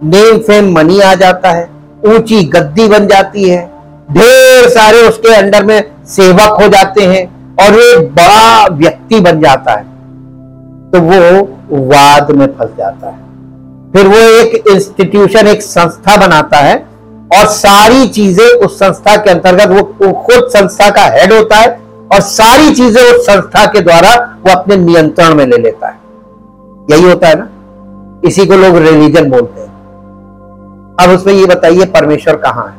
नेम फेम मनी आ जाता है, ऊंची गद्दी बन जाती है, ढेर सारे उसके अंडर में सेवक हो जाते हैं और वो एक बड़ा व्यक्ति बन जाता है, तो वो वाद में फंस जाता है। फिर वो एक इंस्टीट्यूशन, एक संस्था बनाता है और सारी चीजें उस संस्था के अंतर्गत, वो खुद संस्था का हेड होता है और सारी चीजें उस संस्था के द्वारा वो अपने नियंत्रण में ले लेता है। यही होता है ना, इसी को लोग रिलीजन बोलते हैं। अब उसमें ये बताइए, परमेश्वर कहां है?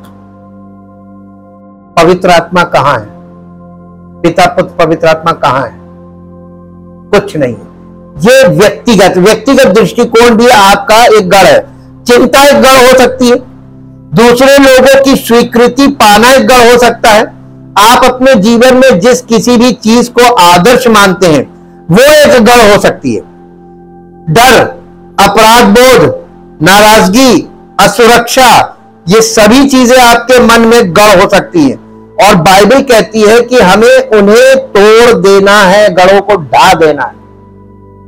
पवित्र आत्मा कहां है? पिता पुत्र पवित्र आत्मा कहां है? कुछ नहीं। ये व्यक्तिगत दृष्टिकोण भी आपका एक गढ़ है। चिंता एक गढ़ हो सकती है, दूसरे लोगों की स्वीकृति पाना एक गढ़ हो सकता है, आप अपने जीवन में जिस किसी भी चीज को आदर्श मानते हैं वो एक गढ़ हो सकती है। डर, अपराध बोध, नाराजगी, असुरक्षा, ये सभी चीजें आपके मन में गढ़ हो सकती है और बाइबल कहती है कि हमें उन्हें तोड़ देना है, गढ़ों को ढा देना है।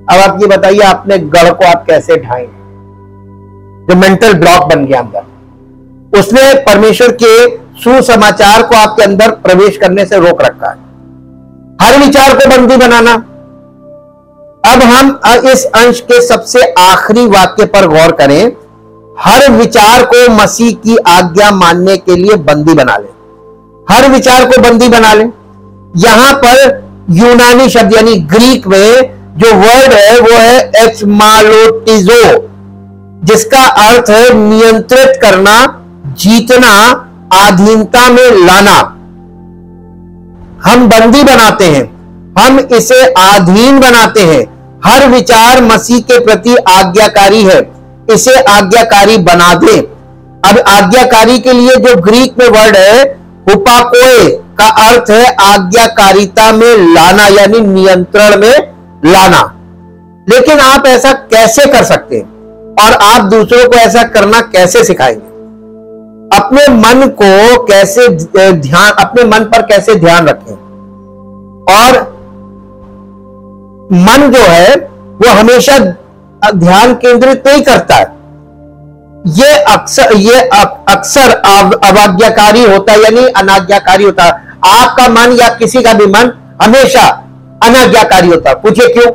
अब आप ये बताइए, अपने गढ़ को आप कैसे ढाएंगे? जो मेंटल ब्लॉक बन गया अंदर, उसने परमेश्वर के सुसमाचार को आपके अंदर प्रवेश करने से रोक रखा है। हर विचार को बंदी बनाना। अब हम इस अंश के सबसे आखिरी वाक्य पर गौर करें। हर विचार को मसीह की आज्ञा मानने के लिए बंदी बना ले। हर विचार को बंदी बना ले। यहां पर यूनानी शब्द यानी ग्रीक में जो वर्ड है वो है एक्समालोटिजो, जिसका अर्थ है नियंत्रित करना, जीतना, अधीनता में लाना। हम बंदी बनाते हैं, हम इसे अधीन बनाते हैं। हर विचार मसीह के प्रति आज्ञाकारी है, इसे आज्ञाकारी बना दे। अब आज्ञाकारी के लिए जो ग्रीक में वर्ड है हुपाकोए का अर्थ है आज्ञाकारिता में लाना, यानी नियंत्रण में लाना। लेकिन आप ऐसा कैसे कर सकते हैं और आप दूसरों को ऐसा करना कैसे सिखाएंगे? अपने मन को कैसे अपने मन पर कैसे ध्यान रखें? और मन जो है वो हमेशा ध्यान केंद्रित नहीं करता है। ये अक्सर अवाज्ञाकारी होता है, यानी अनाज्ञाकारी होता है। आपका मन या किसी का भी मन हमेशा अनाज्ञाकारी होता है। पूछिए क्यों?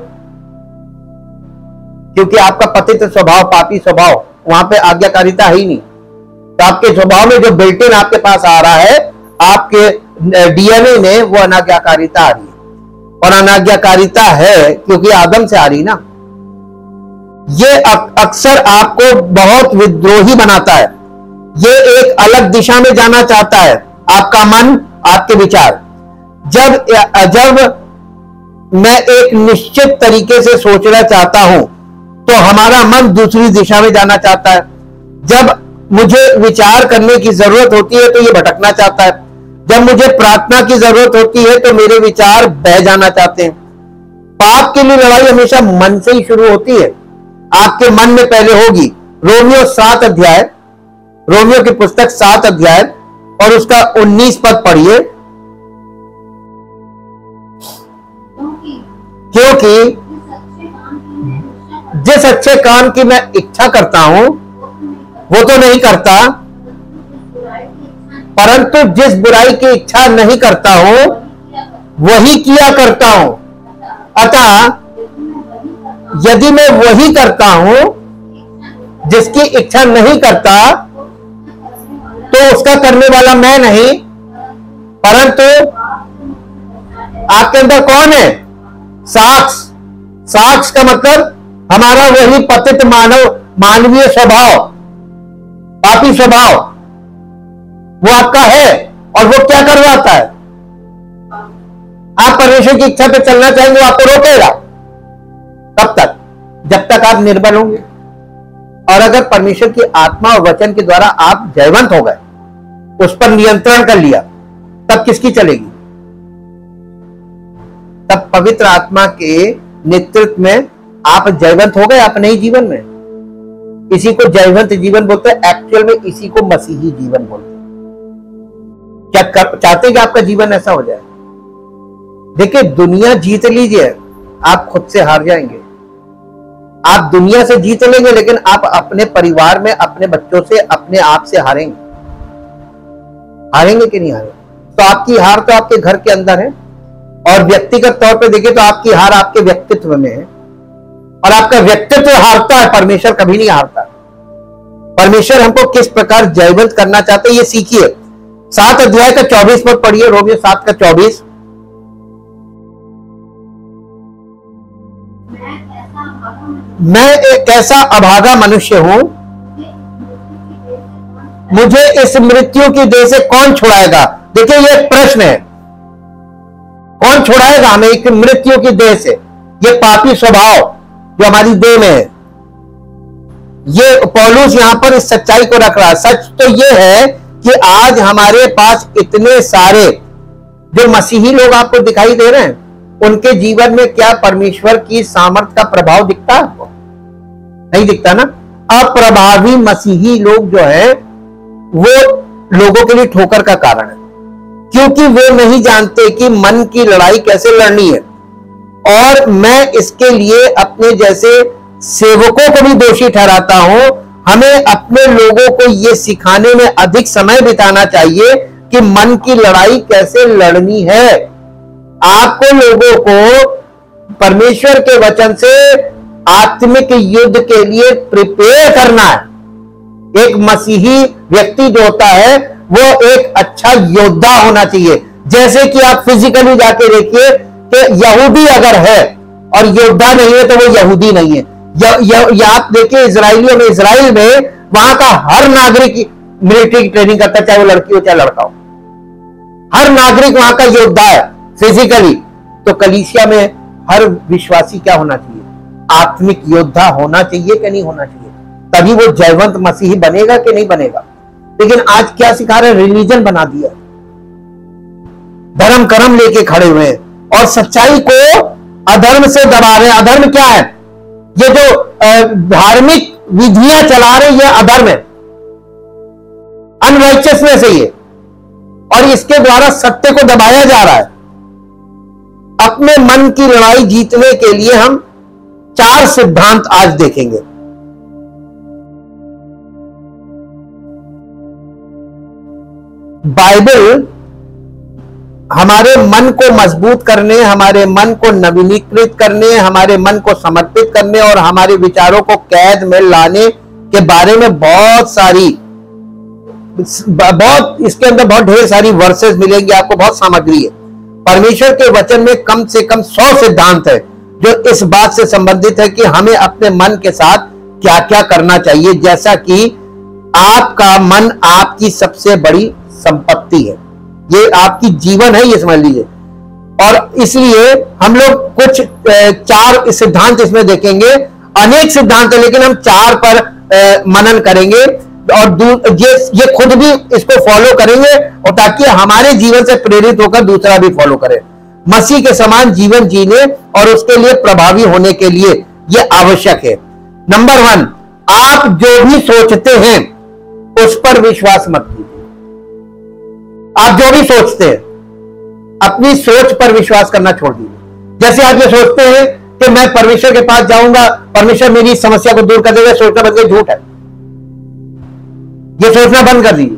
क्योंकि आपका पतित स्वभाव, पापी स्वभाव, वहां पे आज्ञाकारिता है ही नहीं। तो आपके स्वभाव में जो बिल्ट इन आपके पास आ रहा है, आपके डीएनए में, वो अनाज्ञाकारिता आ रही है। और अनाज्ञाकारिता है क्योंकि आदम से आ रही ना। ये अक्सर आपको बहुत विद्रोही बनाता है। ये एक अलग दिशा में जाना चाहता है, आपका मन, आपके विचार। जब मैं एक निश्चित तरीके से सोचना चाहता हूं तो हमारा मन दूसरी दिशा में जाना चाहता है। जब मुझे विचार करने की जरूरत होती है तो ये भटकना चाहता है। जब मुझे प्रार्थना की जरूरत होती है तो मेरे विचार बह जाना चाहते हैं। पाप के लिए लड़ाई हमेशा मन से ही शुरू होती है, आपके मन में पहले होगी। रोमियो की पुस्तक 7 अध्याय और उसका 19 पद पढ़िए। क्योंकि जिस अच्छे काम की मैं इच्छा करता हूं वो तो नहीं करता, परंतु जिस बुराई की इच्छा नहीं करता हूं वही किया करता हूं। अतः यदि मैं वही करता हूं जिसकी इच्छा नहीं करता, तो उसका करने वाला मैं नहीं, परंतु आपके अंदर कौन है? साक्ष का मतलब हमारा वही पतित मानवीय स्वभाव, पापी स्वभाव, वो आपका है। और वो क्या करवाता है? आप परमेश्वर की इच्छा पे चलना चाहेंगे, वो आपको रोकेगा। कब तक? जब तक आप निर्बल होंगे। और अगर परमेश्वर की आत्मा और वचन के द्वारा आप जयवंत हो गए, उस पर नियंत्रण कर लिया, तब किसकी चलेगी? तब पवित्र आत्मा के नेतृत्व में आप जयवंत हो गए अपने ही जीवन में। इसी को जयवंत जीवन बोलते हैं। एक्चुअल में इसी को मसीही जीवन बोलते हैं। क्या चाहते हैं कि आपका जीवन ऐसा हो जाए? देखिए, दुनिया जीत लीजिए, आप खुद से हार जाएंगे। आप दुनिया से जीत लेंगे, लेकिन आप अपने परिवार में, अपने बच्चों से, अपने आप से हारेंगे। हारेंगे कि नहीं हारेंगे? तो आपकी हार तो आपके घर के अंदर है और व्यक्तिगत तौर पे देखें तो आपकी हार आपके व्यक्तित्व में है, और आपका व्यक्तित्व हारता है, परमेश्वर कभी नहीं हारता। परमेश्वर हमको किस प्रकार जयवंत करना चाहते हैं ये सीखिए। 7 अध्याय का 24 पद पढ़िए, रोमियो 7 का 24। मैं एक ऐसा अभागा मनुष्य हूं, मुझे इस मृत्यु की देह से कौन छुड़ाएगा। देखिए ये प्रश्न है, कौन छुड़ाएगा हमें एक मृत्यु की देह से। ये पापी स्वभाव जो हमारी देह में है, ये पौलुस यहां पर इस सच्चाई को रख रहा है। सच तो ये है कि आज हमारे पास इतने सारे जो मसीही लोग आपको दिखाई दे रहे हैं, उनके जीवन में क्या परमेश्वर की सामर्थ का प्रभाव दिखता है? नहीं दिखता ना। अप्रभावी मसीही लोग जो है वो लोगों के लिए ठोकर का कारण है, क्योंकि वो नहीं जानते कि मन की लड़ाई कैसे लड़नी है। और मैं इसके लिए अपने जैसे सेवकों को भी दोषी ठहराता हूं। हमें अपने लोगों को यह सिखाने में अधिक समय बिताना चाहिए कि मन की लड़ाई कैसे लड़नी है। आपको लोगों को परमेश्वर के वचन से आत्मिक युद्ध के लिए प्रिपेयर करना है। एक मसीही व्यक्ति जो होता है वो एक अच्छा योद्धा होना चाहिए। जैसे कि आप फिजिकली जाके देखिए कि यहूदी अगर है और योद्धा नहीं है तो वो यहूदी नहीं है। आप देखिए इजराइलियों में, इजराइल में वहां का हर नागरिक मिलिट्री की ट्रेनिंग करता है, चाहे वो लड़की हो चाहे लड़का हो। हर नागरिक वहां का योद्धा है फिजिकली। तो कलीसिया में हर विश्वासी क्या होना चाहिए? आत्मिक योद्धा होना चाहिए कि नहीं होना चाहिए? तभी वो जयवंत मसीही बनेगा कि नहीं बनेगा। लेकिन आज क्या सिखा रहे? रिलीजन बना दिया, धर्म कर्म लेके खड़े हुए हैं और सच्चाई को अधर्म से दबा रहे हैं। अधर्म क्या है? ये जो धार्मिक विधियां चला रहे हैं, ये अधर्म है, अनराइचियसनेस है ये, और इसके द्वारा सत्य को दबाया जा रहा है। अपने मन की लड़ाई जीतने के लिए हम 4 सिद्धांत आज देखेंगे। बाइबल हमारे मन को मजबूत करने, हमारे मन को नवीनीकृत करने, हमारे मन को समर्पित करने और हमारे विचारों को कैद में लाने के बारे में बहुत इसके अंदर बहुत ढेर सारी वर्सेस मिलेंगी आपको, बहुत सामग्री है। परमेश्वर के वचन में कम से कम 100 सिद्धांत है जो इस बात से संबंधित है कि हमें अपने मन के साथ क्या क्या करना चाहिए। जैसा कि आपका मन आपकी सबसे बड़ी संपत्ति है, ये आपकी जीवन है, ये समझ लीजिए। और इसलिए हम लोग कुछ 4 सिद्धांत इसमें देखेंगे। अनेक सिद्धांत है लेकिन हम 4 पर मनन करेंगे और ये खुद भी इसको फॉलो करेंगे, और ताकि हमारे जीवन से प्रेरित होकर दूसरा भी फॉलो करे। मसीह के समान जीवन जीने और उसके लिए प्रभावी होने के लिए यह आवश्यक है। नंबर 1, आप जो भी सोचते हैं उस पर विश्वास मत कीजिए। आप जो भी सोचते हैं अपनी सोच पर विश्वास करना छोड़ दीजिए। जैसे आप ये सोचते हैं कि मैं परमेश्वर के पास जाऊंगा, परमेश्वर मेरी समस्या को दूर कर देगा, सोचना बंद कर, झूठ है। ये सोचना बंद कर दीजिए।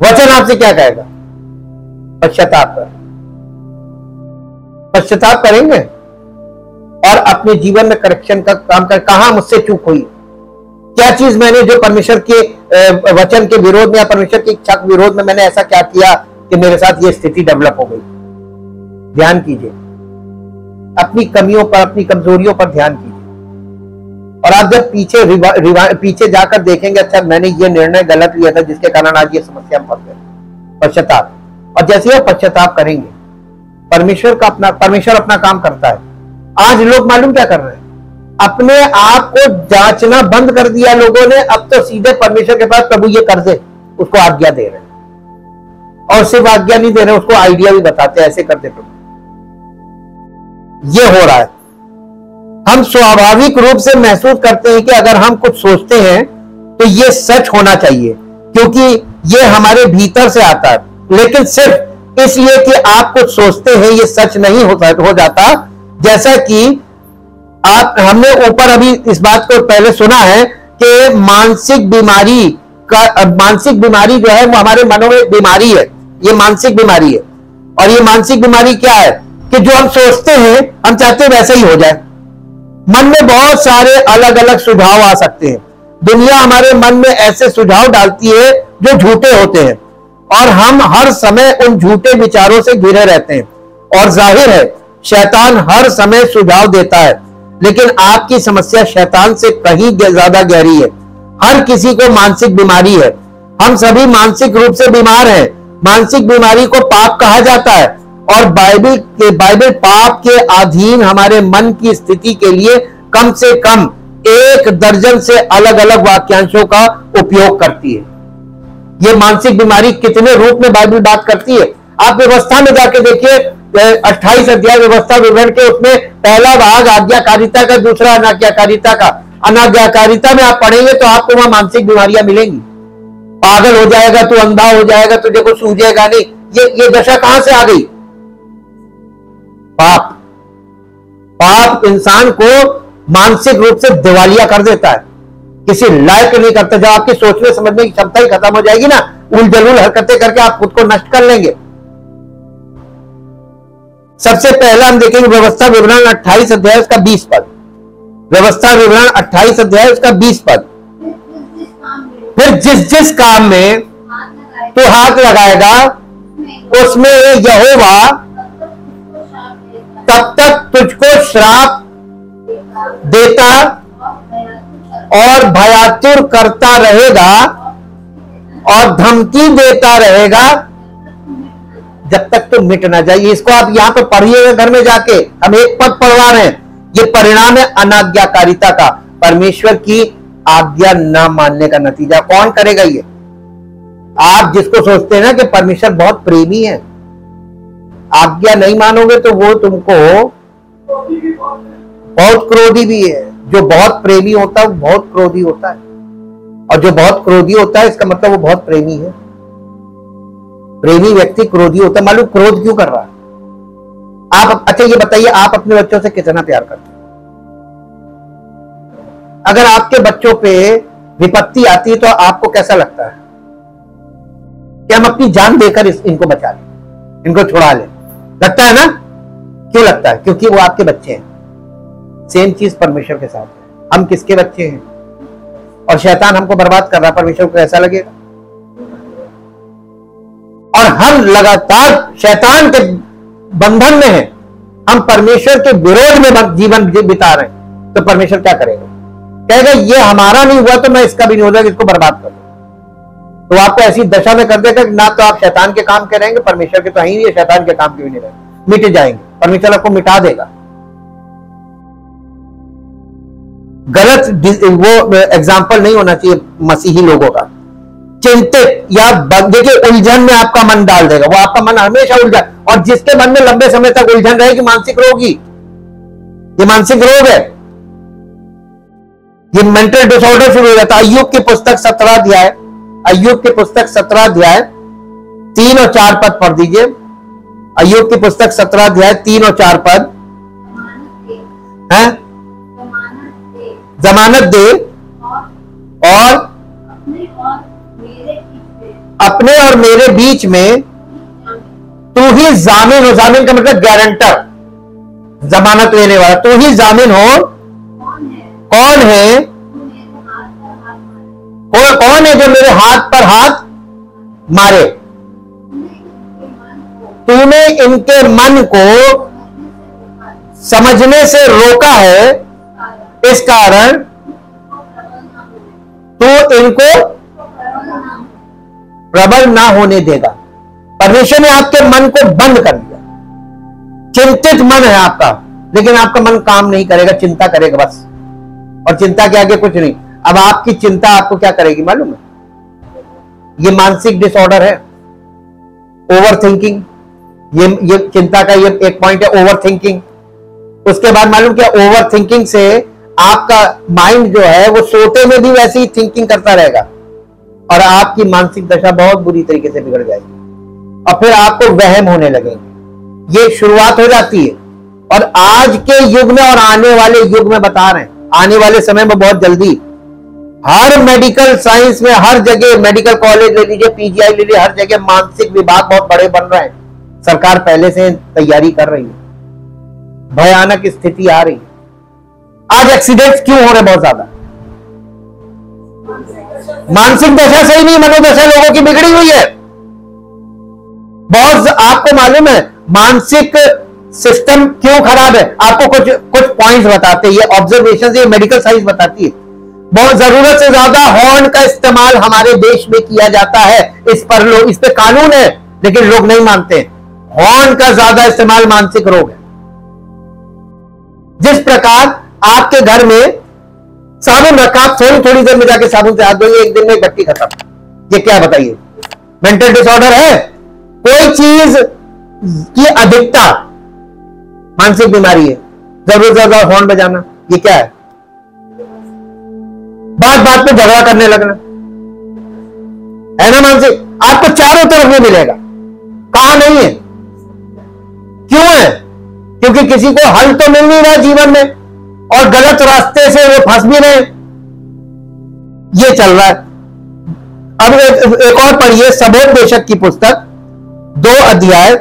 वचन आपसे क्या कहेगा? पश्चाताप कर, पश्चाताप करेंगे और अपने जीवन में करेक्शन का काम कर। कहां मुझसे चूक हुई, क्या चीज मैंने जो परमेश्वर के वचन के विरोध में या परमेश्वर की इच्छा के विरोध में मैंने ऐसा क्या किया कि मेरे साथ ये स्थिति डेवलप हो गई। ध्यान कीजिए अपनी कमियों पर, अपनी कमजोरियों पर ध्यान कीजिए। और आप जब पीछे जाकर देखेंगे, अच्छा मैंने ये निर्णय गलत लिया था जिसके कारण आज ये समस्या में फंस गए, पश्चाताप। और जैसे आप पश्चाताप करेंगे परमेश्वर अपना काम करता है। आज लोग मालूम क्या कर रहे हैं? अपने आप को जांचना बंद कर दिया लोगों ने। अब तो सीधे परमेश्वर के पास प्रभु ये कर दे, उसको आज्ञा दे रहे हैं। और सिर्फ आज्ञा नहीं दे रहे, उसको आइडिया भी बताते हैं, ऐसे करते प्रभु। ये हो रहा है। हम स्वाभाविक रूप से महसूस करते हैं कि अगर हम कुछ सोचते हैं तो ये सच होना चाहिए, क्योंकि ये हमारे भीतर से आता है। लेकिन सिर्फ इसलिए कि आप कुछ सोचते हैं ये सच नहीं हो जाता। जैसा कि हमने ऊपर अभी इस बात को पहले सुना है कि मानसिक बीमारी जो है वो हमारे मनों में बीमारी है। ये मानसिक बीमारी है। और ये मानसिक बीमारी क्या है? कि जो हम सोचते हैं हम चाहते हैं वैसा ही हो जाए। मन में बहुत सारे अलग अलग सुझाव आ सकते हैं। दुनिया हमारे मन में ऐसे सुझाव डालती है जो झूठे होते हैं और हम हर समय उन झूठे विचारों से घिरे रहते हैं। और जाहिर है शैतान हर समय सुझाव देता है, लेकिन आपकी समस्या शैतान से कहीं ज्यादा गहरी है। हर किसी को मानसिक बीमारी है। हम सभी मानसिक रूप से बीमार हैं। मानसिक बीमारी को पाप कहा जाता है और बाइबल पाप के अधीन हमारे मन की स्थिति के लिए कम से कम 1 दर्जन से अलग अलग वाक्यांशों का उपयोग करती है। यह मानसिक बीमारी कितने रूप में बाइबल बात करती है। आप व्यवस्था में जाके देखिए, 28 अध्याय व्यवस्था विवरण के, उसमें पहला भाग आज्ञाकारिता का, दूसरा अनाज्ञाकारिता का। अनाज्ञाकारिता में आप पढ़ेंगे तो आपको वहां मानसिक बीमारियां मिलेंगी। पागल हो जाएगा, तू अंधा हो जाएगा, तुझे को सूझेगा नहीं। ये दशा कहां से आ गई? पाप इंसान को मानसिक रूप से दिवालिया कर देता है, किसी लायक नहीं करता। जब आपकी सोचने समझने की क्षमता ही खत्म हो जाएगी ना, उलझुल हरकतें करके आप खुद को नष्ट कर लेंगे। सबसे पहला हम देखेंगे व्यवस्था विवरण 28 अध्याय उसका 20 पद। व्यवस्था विवरण 28 अध्याय उसका 20 पद। फिर जिस जिस काम में तू हाथ लगाएगा उसमें यहोवा तब तक तुझको श्राप देता और भयातुर करता रहेगा और धमकी देता रहेगा जब तक तो मिट ना जाए। इसको आप यहां पे पढ़िएगा घर में जाके, हम एक पद पढ़वा रहे हैं। ये परिणाम है अनाज्ञाकारिता का, परमेश्वर की आज्ञा ना मानने का नतीजा। कौन करेगा ये? आप जिसको सोचते हैं ना कि परमेश्वर बहुत प्रेमी है, आज्ञा नहीं मानोगे तो वो तुमको बहुत क्रोधी भी है। जो बहुत प्रेमी होता है वो बहुत क्रोधी होता है, और जो बहुत क्रोधी होता है इसका मतलब वो बहुत प्रेमी है। प्रेमी व्यक्ति क्रोधी होता है। मालूम क्रोध क्यों कर रहा है? आप अच्छा ये बताइए, आप अपने बच्चों से कितना प्यार करते हैं? अगर आपके बच्चों पे विपत्ति आती है तो आपको कैसा लगता है कि हम अपनी जान देकर इनको बचा लें, इनको छुड़ा लें? लगता है ना? क्यों लगता है? क्योंकि वो आपके बच्चे हैं। सेम चीज परमेश्वर के साथ है। हम किसके बच्चे हैं? और शैतान हमको बर्बाद कर रहा है, परमेश्वर को ऐसा लगेगा? और हम लगातार शैतान के बंधन में हैं, हम परमेश्वर के विरोध में जीवन बिता रहे हैं, तो परमेश्वर क्या करेगा? कहेगा ये हमारा नहीं हुआ तो मैं इसका भी नहीं होगा, इसको बर्बाद कर दूं। तो आपको ऐसी दशा में कर देगा ना तो आप शैतान के काम के रहेंगे, परमेश्वर के तो ही नहीं, शैतान के काम के भी नहीं रहेंगे, मिट जाएंगे। परमेश्वर आपको मिटा देगा। गलत वो एग्जाम्पल नहीं होना चाहिए मसीही लोगों का। चिंतित या देखिए उलझन में आपका मन डाल देगा, वो आपका मन हमेशा उलझन, और जिसके मन में लंबे समय तक उलझन रहेगी मानसिक रोगी, ये मानसिक रोग है, ये मेंटल डिसऑर्डर शुरू हो जाता है। अय्यूब की पुस्तक 17 अध्याय, अय्यूब की पुस्तक 17 अध्याय 3 और 4 पद पढ़ दीजिए। अय्यूब की पुस्तक 17 अध्याय 3 और 4 पद है, जमानत दे और अपने और मेरे बीच में तू ही जामीन हो। जामीन का मतलब गारंटर, जमानत लेने वाला। तू ही जामीन हो। कौन है? कौन है जो मेरे हाथ पर हाथ मारे? तूने इनके मन को समझने से रोका है, इस कारण तू इनको प्रबल ना होने देगा। परमेश्वर ने आपके मन को बंद कर दिया। चिंतित मन है आपका, लेकिन आपका मन काम नहीं करेगा, चिंता करेगा बस, और चिंता के आगे कुछ नहीं। अब आपकी चिंता आपको क्या करेगी मालूम है? ये मानसिक डिसऑर्डर है, ओवर थिंकिंग। ये चिंता का ये एक पॉइंट है, ओवर थिंकिंग। उसके बाद मालूम क्या? ओवर थिंकिंग से आपका माइंड जो है वो सोते में भी वैसे ही थिंकिंग करता रहेगा, और आपकी मानसिक दशा बहुत बुरी तरीके से बिगड़ जाएगी, और फिर आपको वहम होने लगेंगे। ये शुरुआत हो जाती है। और आज के युग में और आने वाले युग में बता रहे हैं, आने वाले समय में बहुत जल्दी हर मेडिकल साइंस में, हर जगह मेडिकल कॉलेज ले लीजिए, पीजीआई ले लीजिए, हर जगह मानसिक विभाग बहुत बड़े बन रहे हैं। सरकार पहले से तैयारी कर रही है। भयानक स्थिति आ रही है। आज एक्सीडेंट्स क्यों हो रहे बहुत ज्यादा? मानसिक दशा सही नहीं, मनोदशा लोगों की बिगड़ी हुई है बहुत। आपको मालूम है मानसिक सिस्टम क्यों खराब है? आपको कुछ कुछ पॉइंट्स बताते हैं, ये ऑब्जर्वेशन, ये मेडिकल साइंस बताती है। बहुत जरूरत से ज्यादा हॉर्न का इस्तेमाल हमारे देश में किया जाता है। इस पे कानून है, लेकिन लोग नहीं मानते। हॉर्न का ज्यादा इस्तेमाल मानसिक रोग है। जिस प्रकार आपके घर में साबुन रखा, आप थोड़ी देर में जाके साबुन से हाथ धोइए, एक दिन में बत्ती खत्म। ये क्या बताइए? मेंटल डिसऑर्डर है। कोई चीज की अधिकता मानसिक बीमारी है। जरूर ज्यादा हॉर्न बजाना, ये क्या है? बात बात पे झगड़ा करने लगना है ना मानसिक। आपको चारों तरफ में मिलेगा, कहां नहीं है? क्यों है? क्योंकि किसी को हल तो मिल नहीं रहा जीवन में और गलत रास्ते से वो फंस भी रहे। ये चल रहा है। अब एक और पढ़िए सबोपदेशक की पुस्तक 2 अध्याय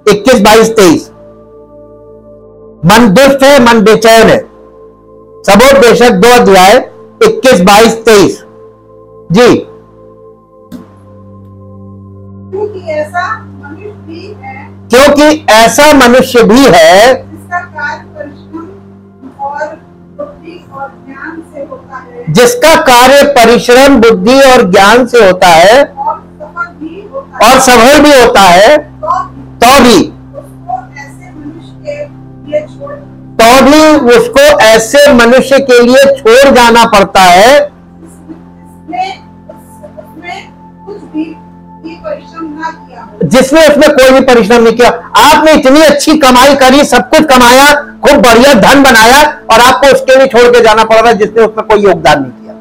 21, 22, 23। मन दुष्ट है, मन बेचैन है। सबोपदेशक 2 अध्याय 21, 22, 23 जी। क्योंकि ऐसा मनुष्य भी है जिसका कार्य परिश्रम और बुद्धि और ज्ञान से होता है, जिसका कार्य परिश्रम बुद्धि और ज्ञान से होता है और सफल भी होता है, तो भी उसको ऐसे मनुष्य के लिए छोड़ जाना पड़ता है जिसने उसमें कोई भी परिश्रम नहीं किया। आपने इतनी अच्छी कमाई करी, सब कुछ कमाया, खूब बढ़िया धन बनाया, और आपको उसके लिए छोड़ के जाना पड़ रहा है जिसने उसमें कोई योगदान नहीं किया।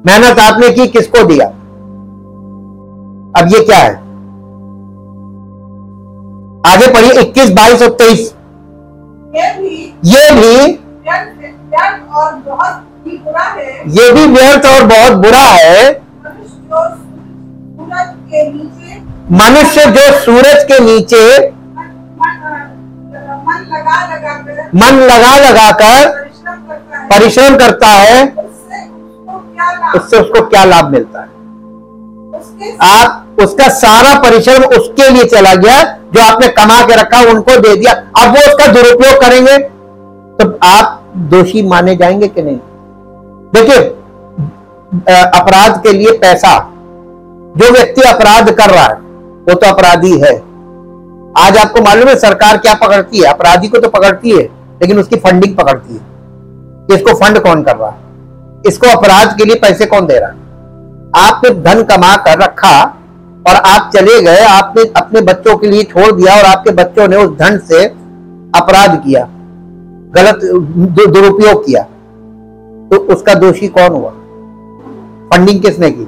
मेहनत आपने की, किसको दिया? अब ये क्या है? आगे पढ़िए 21, 22 और 23। ये भी व्यर्थ और बहुत ही बुरा है। ये भी व्यर्थ और बहुत बुरा है। मनुष्य जो सूरज के नीचे मन लगा लगा कर परिश्रम करता है, उससे उसको क्या लाभ मिलता है? आप उसका सारा परिश्रम उसके लिए चला गया, जो आपने कमा के रखा उनको दे दिया, अब वो उसका दुरुपयोग करेंगे तो आप दोषी माने जाएंगे कि नहीं? देखिए, अपराध के लिए पैसा, जो व्यक्ति अपराध कर रहा है वो तो अपराधी है। आज आपको मालूम है सरकार क्या पकड़ती है? अपराधी को तो पकड़ती है, लेकिन उसकी फंडिंग पकड़ती है कि इसको फंड कौन कर रहा है, इसको अपराध के लिए पैसे कौन दे रहा है। आपने धन कमा कर रखा और आप चले गए, आपने अपने बच्चों के लिए छोड़ दिया और आपके बच्चों ने उस धन से अपराध किया, गलत दुरुपयोग किया, तो उसका दोषी कौन हुआ? फंडिंग किसने की?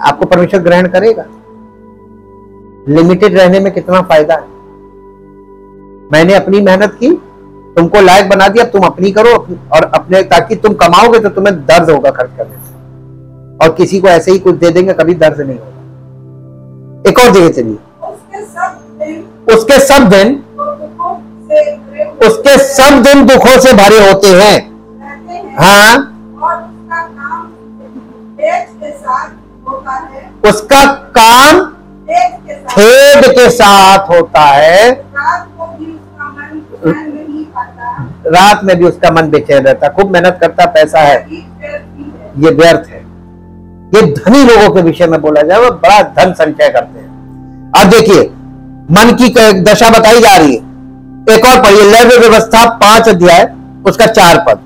आपको परमेश्वर ग्रहण करेगा? लिमिटेड रहने में कितना फायदा है। मैंने अपनी मेहनत की, तुमको लायक बना दिया, तुम अपनी करो और अपने, ताकि तुम कमाओगे तो तुम्हें दर्द होगा खर्च करने से, और किसी को ऐसे ही कुछ दे देंगे, कभी दर्द नहीं होगा। एक और जगह चलिए, उसके सब दिन दुखों से भरे होते हैं। हाँ, उसका काम खेद के साथ होता है। रात में भी उसका मन बेचैन रहता, खूब मेहनत करता, पैसा है, ये व्यर्थ है। ये धनी लोगों के विषय में बोला जाए, वो बड़ा धन संचय करते हैं। अब देखिए मन की दशा बताई जा रही है। एक और पढ़िए, लैव्य व्यवस्था 5 अध्याय उसका 4 पद।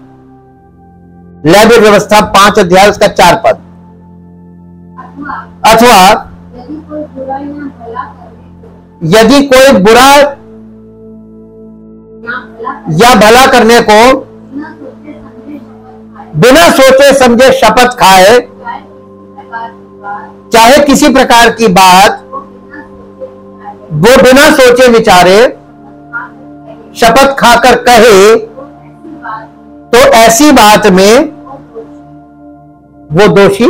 लैव्य व्यवस्था 5 अध्याय उसका 4 पद। अथवा यदि कोई बुरा या भला करने को बिना सोचे समझे शपथ खाए, चाहे किसी प्रकार की बात वो बिना सोचे विचारे शपथ खाकर कहे, तो ऐसी बात में वो दोषी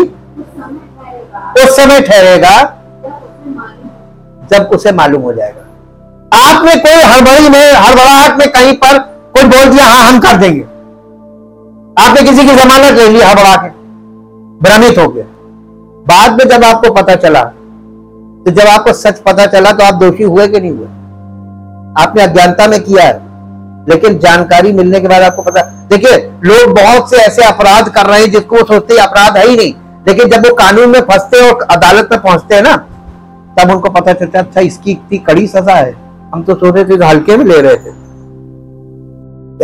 उस समय ठहरेगा जब उसे मालूम हो जाएगा। आपने कोई हड़बड़ी में, हड़बड़ाहट में कहीं पर कोई बोल दिया हाँ हम कर देंगे, आपने किसी की जमानत ले ली हड़बड़ा के, भ्रमित हो गया। बाद में जब आपको पता चला, तो जब आपको सच पता चला तो आप दोषी हुए कि नहीं हुए? आपने अज्ञानता में किया है, लेकिन जानकारी मिलने के बाद आपको पता। देखिए, लोग बहुत से ऐसे अपराध कर रहे हैं जिसको वो सोचते हैं अपराध है ही नहीं, लेकिन जब वो कानून में फंसते और अदालत में पहुंचते हैं ना, तब उनको पता चलता है अच्छा इसकी इतनी कड़ी सजा है, हम तो सोच रहे थे हल्के में ले रहे थे।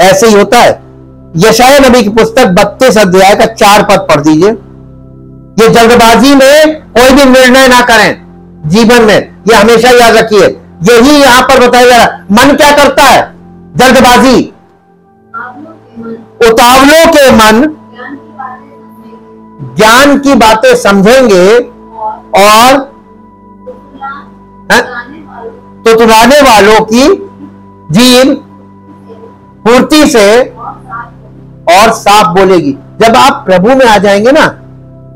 ऐसे ही होता है। यशाया नबी की पुस्तक 32 अध्याय का 4 पद पढ़ दीजिए। ये जल्दबाजी में कोई भी निर्णय ना करें जीवन में, ये हमेशा याद रखिए। यही यहां पर बताया जा रहा है। मन क्या करता है? जल्दबाजी, उतावलों के मन ज्ञान की बातें समझेंगे और तुतलाने वालों की जीभ पूर्ति से और साफ बोलेगी। जब आप प्रभु में आ जाएंगे ना,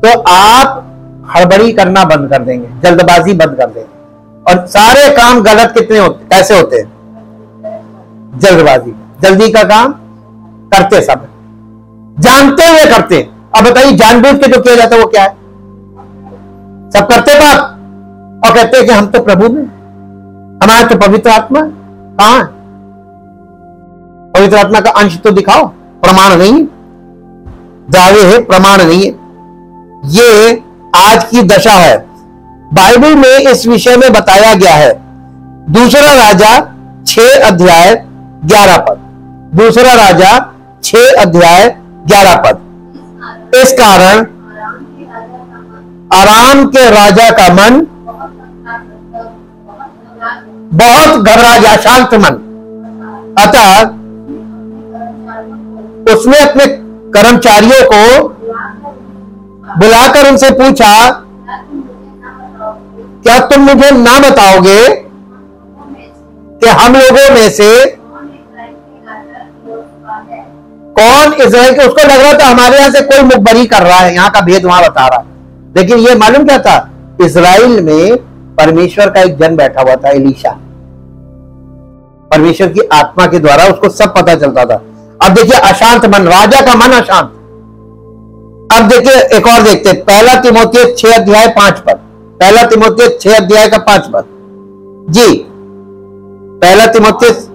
तो आप हड़बड़ी करना बंद कर देंगे, जल्दबाजी बंद कर देंगे, और सारे काम गलत कितने होते, कैसे होते हैं? जल्दबाजी, जल्दी का काम करते समय, जानते हुए करते। अब बताइए, जानबूझ के जो किया जाता है वो क्या है? सब करते पाप और कहते हैं कि हम तो प्रभु में, हमारे तो पवित्र आत्मा कहां है? पवित्र आत्मा का अंश तो दिखाओ। प्रमाण नहीं है, दावे है, प्रमाण नहीं है। ये आज की दशा है। बाइबल में इस विषय में बताया गया है। दूसरा राजा 6 अध्याय 11 पद। दूसरा राजा 6 अध्याय 11 पद। इस कारण आराम के राजा का मन बहुत घबरा गया, शांत मन। अतः उसने अपने कर्मचारियों को बुलाकर उनसे पूछा, क्या तुम मुझे ना बताओगे कि हम लोगों में से कौन इज़राइल के? उसको लग रहा था हमारे यहां से कोई मुखबरी कर रहा है, यहां का भेद वहां बता रहा है। लेकिन ये मालूम क्या था? इज़राइल में परमेश्वर का एक जन बैठा हुआ था, एलीशा। परमेश्वर की आत्मा के द्वारा उसको सब पता चलता था। अब देखिए, अशांत मन, राजा का मन अशांत। अब देखिए, एक और देखते, 1 तीमुथियुस 6 अध्याय 5 पद। 1 तीमुथियुस 6 अध्याय का 5 पद जी। 1 तीमुथियुस,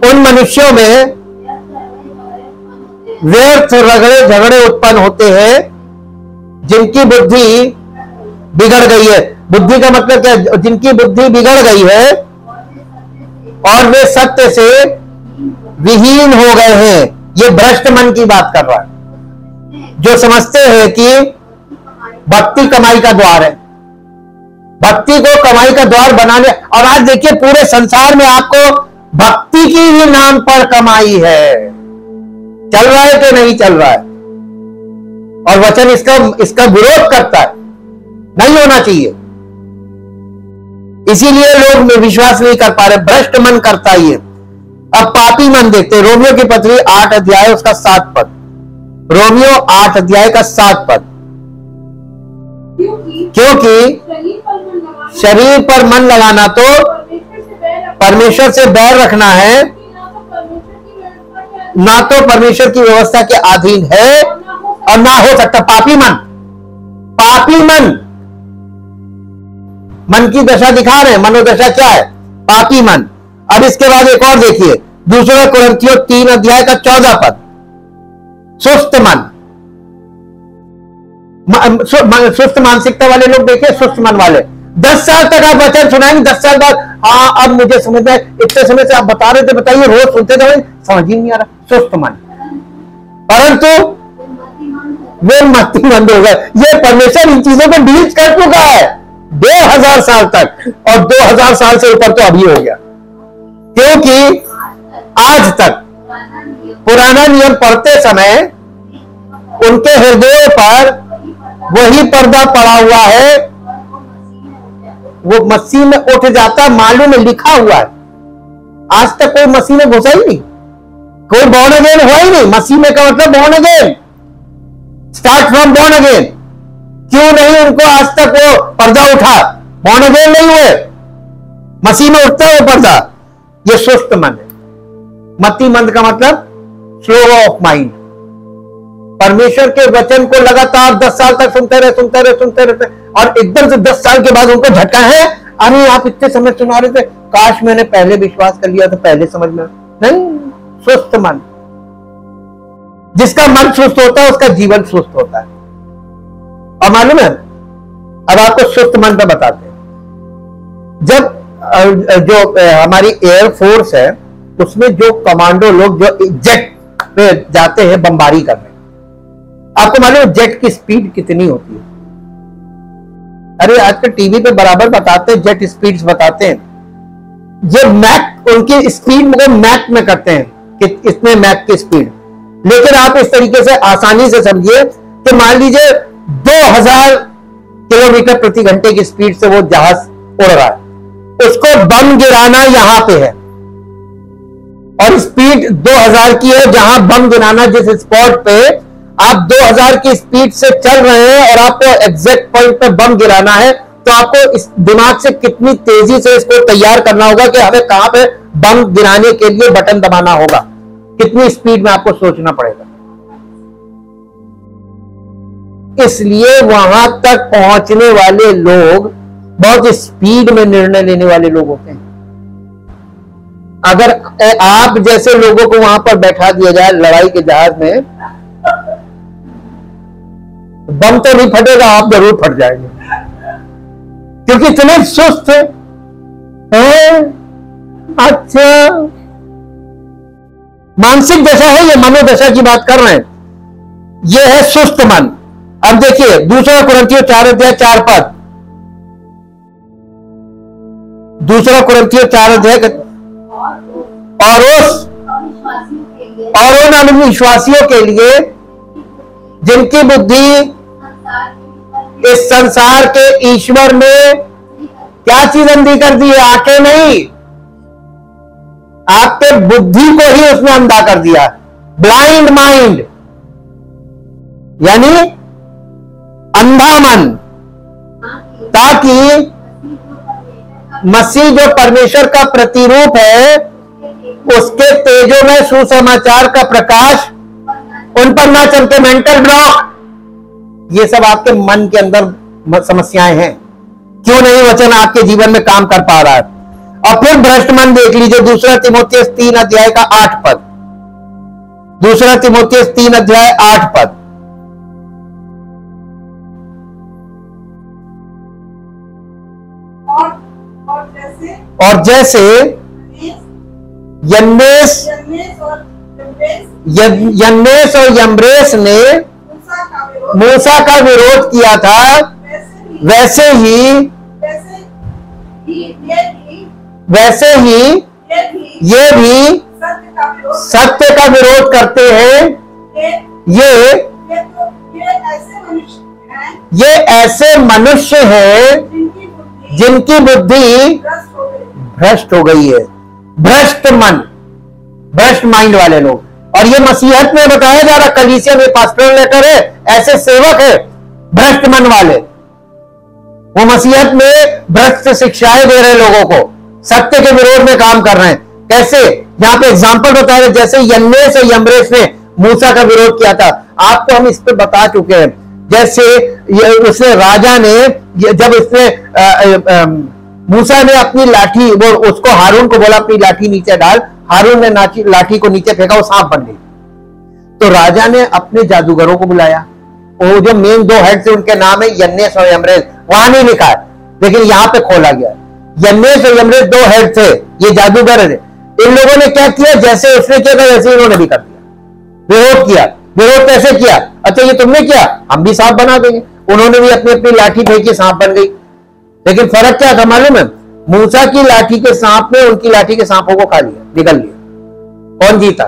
उन मनुष्यों में व्यर्थ रगड़े झगड़े उत्पन्न होते हैं जिनकी बुद्धि बिगड़ गई है। बुद्धि का मतलब क्या? जिनकी बुद्धि बिगड़ गई है और वे सत्य से विहीन हो गए हैं। ये भ्रष्ट मन की बात कर रहा है, जो समझते हैं कि भक्ति कमाई का द्वार है, भक्ति को कमाई का द्वार बनाने। और आज देखिए, पूरे संसार में आपको भक्ति की ही नाम पर कमाई है। चल रहा है कि नहीं चल रहा है? और वचन इसका विरोध करता है, नहीं होना चाहिए। इसीलिए लोग विश्वास नहीं कर पा रहे, भ्रष्ट मन करता ही है। अब पापी मन देखते, रोमियो की पत्री 8 अध्याय उसका 7 पद। रोमियो 8 अध्याय का 7 पद। क्योंकि शरीर पर मन लगाना तो परमेश्वर से बैर रखना है, ना तो परमेश्वर की व्यवस्था के अधीन है और ना हो सकता। पापी मन, पापी मन, मन की दशा दिखा रहे हैं। मनोदशा क्या है? पापी मन। अब इसके बाद एक और देखिए, 2 कुरिन्थियों 3 अध्याय का 14 पद। सुस्त मन, सुस्त मानसिकता वाले लोग देखिए, सुस्त मन वाले 10 साल तक आप वचन सुनाएंगे, 10 साल बाद हाँ अब मुझे समझ में, इतने समय से आप बता रहे थे, बताइए, रोज सुनते थे, समझ ही नहीं आ रहा। सुस्त मन, परंतु वे मतिमंद हो गए। ये परमेश्वर इन चीजों को डील कर चुका है 2000 साल तक, और 2000 साल से ऊपर तो अभी हो गया, क्योंकि आज तक पुराना नियम पढ़ते समय उनके हृदयों पर वही पर्दा पड़ा हुआ है, वो मसीह में उठ जाता, मालूम में लिखा हुआ है। आज तक कोई मसीह में घुसा ही नहीं, कोई बॉर्न अगेन हुआ ही नहीं। मसीह में का मतलब born again, start from born again. क्यों नहीं उनको आज तक वो पर्दा उठा? बॉर्न अगेन नहीं हुए, मसीह में उठता है वो पर्दा, ये सुस्त मन है। मति मंद का मतलब स्लो ऑफ माइंड। परमेश्वर के वचन को लगातार 10 साल तक सुनते रहे और एकदम से 10 साल के बाद उनको झटका है, अरे आप इतने समय सुना रहे थे, काश मैंने पहले विश्वास कर लिया तो पहले समझ में। नहीं, सुस्त मन। जिसका मन सुस्त होता है उसका जीवन सुस्त होता है। और मालूम है, अब आपको सुस्त मन पे बताते हैं। जब जो हमारी एयरफोर्स है उसमें जो कमांडो लोग जो जेट पे जाते हैं बमबारी करने, आपको मालूम है जेट की स्पीड कितनी होती है? अरे आजकल टीवी पे बराबर बताते हैं, जेट स्पीड्स बताते हैं। ये मैक, उनकी स्पीड को मैक में करते हैं कि इतने मैक की स्पीड। लेकिन आप इस तरीके से आसानी से समझिए कि मान लीजिए 2000 किलोमीटर प्रति घंटे की स्पीड से वो जहाज उड़ रहा है, उसको बम गिराना यहां पे है और स्पीड 2000 की है। जहां बम गिराना, जिस स्पॉट पे आप 2000 की स्पीड से चल रहे हैं और आपको एग्जैक्ट पॉइंट पे बम गिराना है, तो आपको इस दिमाग से कितनी तेजी से इसको तैयार करना होगा कि हमें कहां पे बम गिराने के लिए बटन दबाना होगा, कितनी स्पीड में आपको सोचना पड़ेगा। इसलिए वहां तक पहुंचने वाले लोग बहुत स्पीड में निर्णय लेने वाले लोग होते हैं। अगर आप जैसे लोगों को वहां पर बैठा दिया जाए लड़ाई के जहाज में, बम तो नहीं फटेगा, आप जरूर फट जाएंगे, क्योंकि इतने सुस्त है। अच्छा, मानसिक दशा है ये, मनोदशा की बात कर रहे हैं। ये है सुस्त मन। अब देखिए 2 कुरिन्थियों 4 अध्याय 4 पद, 2 कुरिन्थियों 4 अध्याय, और उन अविश्वासियों के लिए जिनकी बुद्धि इस संसार के ईश्वर ने क्या चीज अंधी कर दी है? आंखें नहीं, आपके बुद्धि को ही उसने अंधा कर दिया। ब्लाइंड माइंड यानी अंधा मन, ताकि मसीह जो परमेश्वर का प्रतिरूप है उसके तेजों में सुसमाचार का प्रकाश उन पर ना चमके। मेंटल ब्लॉक, ये सब आपके मन के अंदर समस्याएं हैं। क्यों नहीं वचन आपके जीवन में काम कर पा रहा है? और फिर भ्रष्ट मन देख लीजिए 2 तीमुथियुस 3 अध्याय का 8 पद, 2 तीमुथियुस 3 अध्याय 8 पद। और जैसे यन्नेस और यम्ब्रेस ने मूसा का विरोध किया था, वैसे ही ये भी सत्य का विरोध करते हैं। ये ऐसे मनुष्य हैं जिनकी बुद्धि भ्रष्ट हो गई है। भ्रष्ट मन, भ्रष्ट माइंड वाले लोग। और ये मसीहत में बताया जा रहा, कलीसिया में पास्टरल लेटर है, ऐसे सेवक है भ्रष्ट मन वाले। वो मसीहत में भ्रष्ट शिक्षाएं दे रहे लोगों को, सत्य के विरोध में काम कर रहे हैं। कैसे? यहाँ पे एग्जांपल बता रहे, जैसे यन्नेस और यम्ब्रेस ने मूसा का विरोध किया था। आपको हम इस पे बता चुके हैं। जैसे उसने राजा ने, जब इसने मूसा ने अपनी लाठी, वो उसको हारून को बोला अपनी लाठी नीचे डाल, हारून ने लाठी को नीचे फेंका, वो सांप बन गई। तो राजा ने अपने जादूगरों को बुलाया। वो जो मेन 2 हेड थे उनके नाम है यन्नेस और यम्ब्रेस। वहां नहीं लिखा है लेकिन यहां पे खोला गया। यन्नेस और यम्ब्रेस 2 हेड थे, ये जादूगर थे। इन लोगों ने क्या किया? जैसे उसने किया था वैसे इन्होंने भी कर दिया, विरोध किया। विरोध कैसे किया? अच्छा ये तुमने किया, हम भी सांप बना देंगे। उन्होंने भी अपनी अपनी लाठी फेंकी, सांप बन गई। लेकिन फर्क क्या था मालूम है? मूसा की लाठी के सांप ने उनकी लाठी के सांपों को खा लिया, निगल लिया। कौन जीता?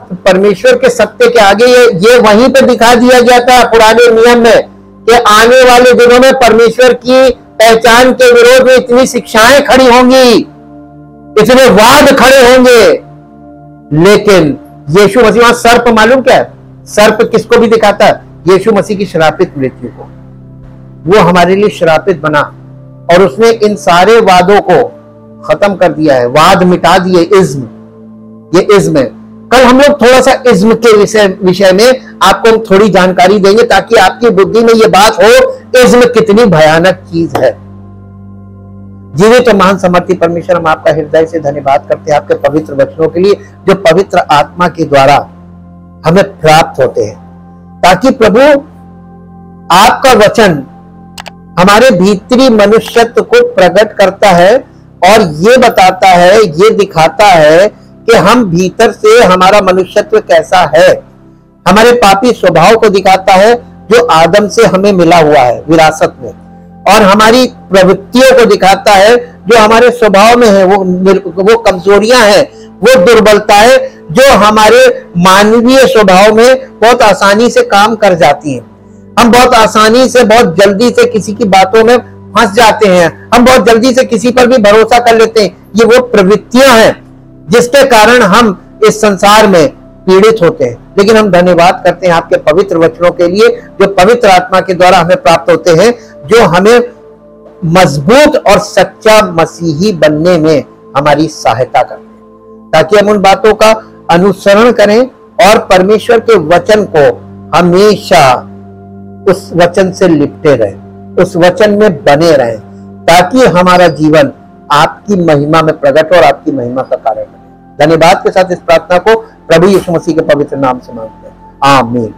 तो परमेश्वर के सत्य के आगे ये वहीं पे दिखा दिया गया था पुराने नियम में कि आने वाले दिनों में परमेश्वर की पहचान के विरोध में इतनी शिक्षाएं खड़ी होंगी, इतने वाद खड़े होंगे। लेकिन यीशु मसीह, वहां सर्प मालूम क्या है? सर्प किसको भी दिखाता है? यीशु मसीह की श्रापित मृत्यु को। वो हमारे लिए श्रापित बना और उसने इन सारे वादों को खत्म कर दिया है, वाद मिटा दिए। इज्म, ये इज्म है। कल हम लोग थोड़ा सा इज्म के विषय में आपको थोड़ी जानकारी देंगे ताकि आपकी बुद्धि में ये बात हो, इज्म कितनी भयानक चीज है। जीवित तो महान समर्थी परमेश्वर, हम आपका हृदय से धन्यवाद करते हैं आपके पवित्र वचनों के लिए, जो पवित्र आत्मा के द्वारा हमें प्राप्त होते हैं, ताकि प्रभु आपका वचन हमारे भीतरी मनुष्यत्व को प्रकट करता है और ये बताता है, ये दिखाता है कि हम भीतर से हमारा मनुष्यत्व कैसा है। हमारे पापी स्वभाव को दिखाता है जो आदम से हमें मिला हुआ है विरासत में, और हमारी प्रवृत्तियों को दिखाता है जो हमारे स्वभाव में है, वो कमजोरियां हैं, वो दुर्बलताएं जो हमारे मानवीय स्वभाव में बहुत आसानी से काम कर जाती हैं। हम बहुत आसानी से, बहुत जल्दी से किसी की बातों में फंस जाते हैं, हम बहुत जल्दी से किसी पर भी भरोसा कर लेते हैं। ये वो प्रवृत्तियां हैं जिसके कारण हम इस संसार में पीड़ित होते हैं। लेकिन हम धन्यवाद करते हैं आपके पवित्र वचनों के लिए, जो पवित्र आत्मा के द्वारा हमें प्राप्त होते हैं, जो हमें मजबूत और सच्चा मसीही बनने में हमारी सहायता करते हैं, ताकि हम उन बातों का अनुसरण करें और परमेश्वर के वचन को हमेशा उस वचन से लिपटे रहें, उस वचन में बने रहें, ताकि हमारा जीवन आपकी महिमा में प्रकट हो और आपकी महिमा का कारण बने। धन्यवाद के साथ इस प्रार्थना को प्रभु यीशु मसीह के पवित्र नाम से मांगते हैं, आमीन।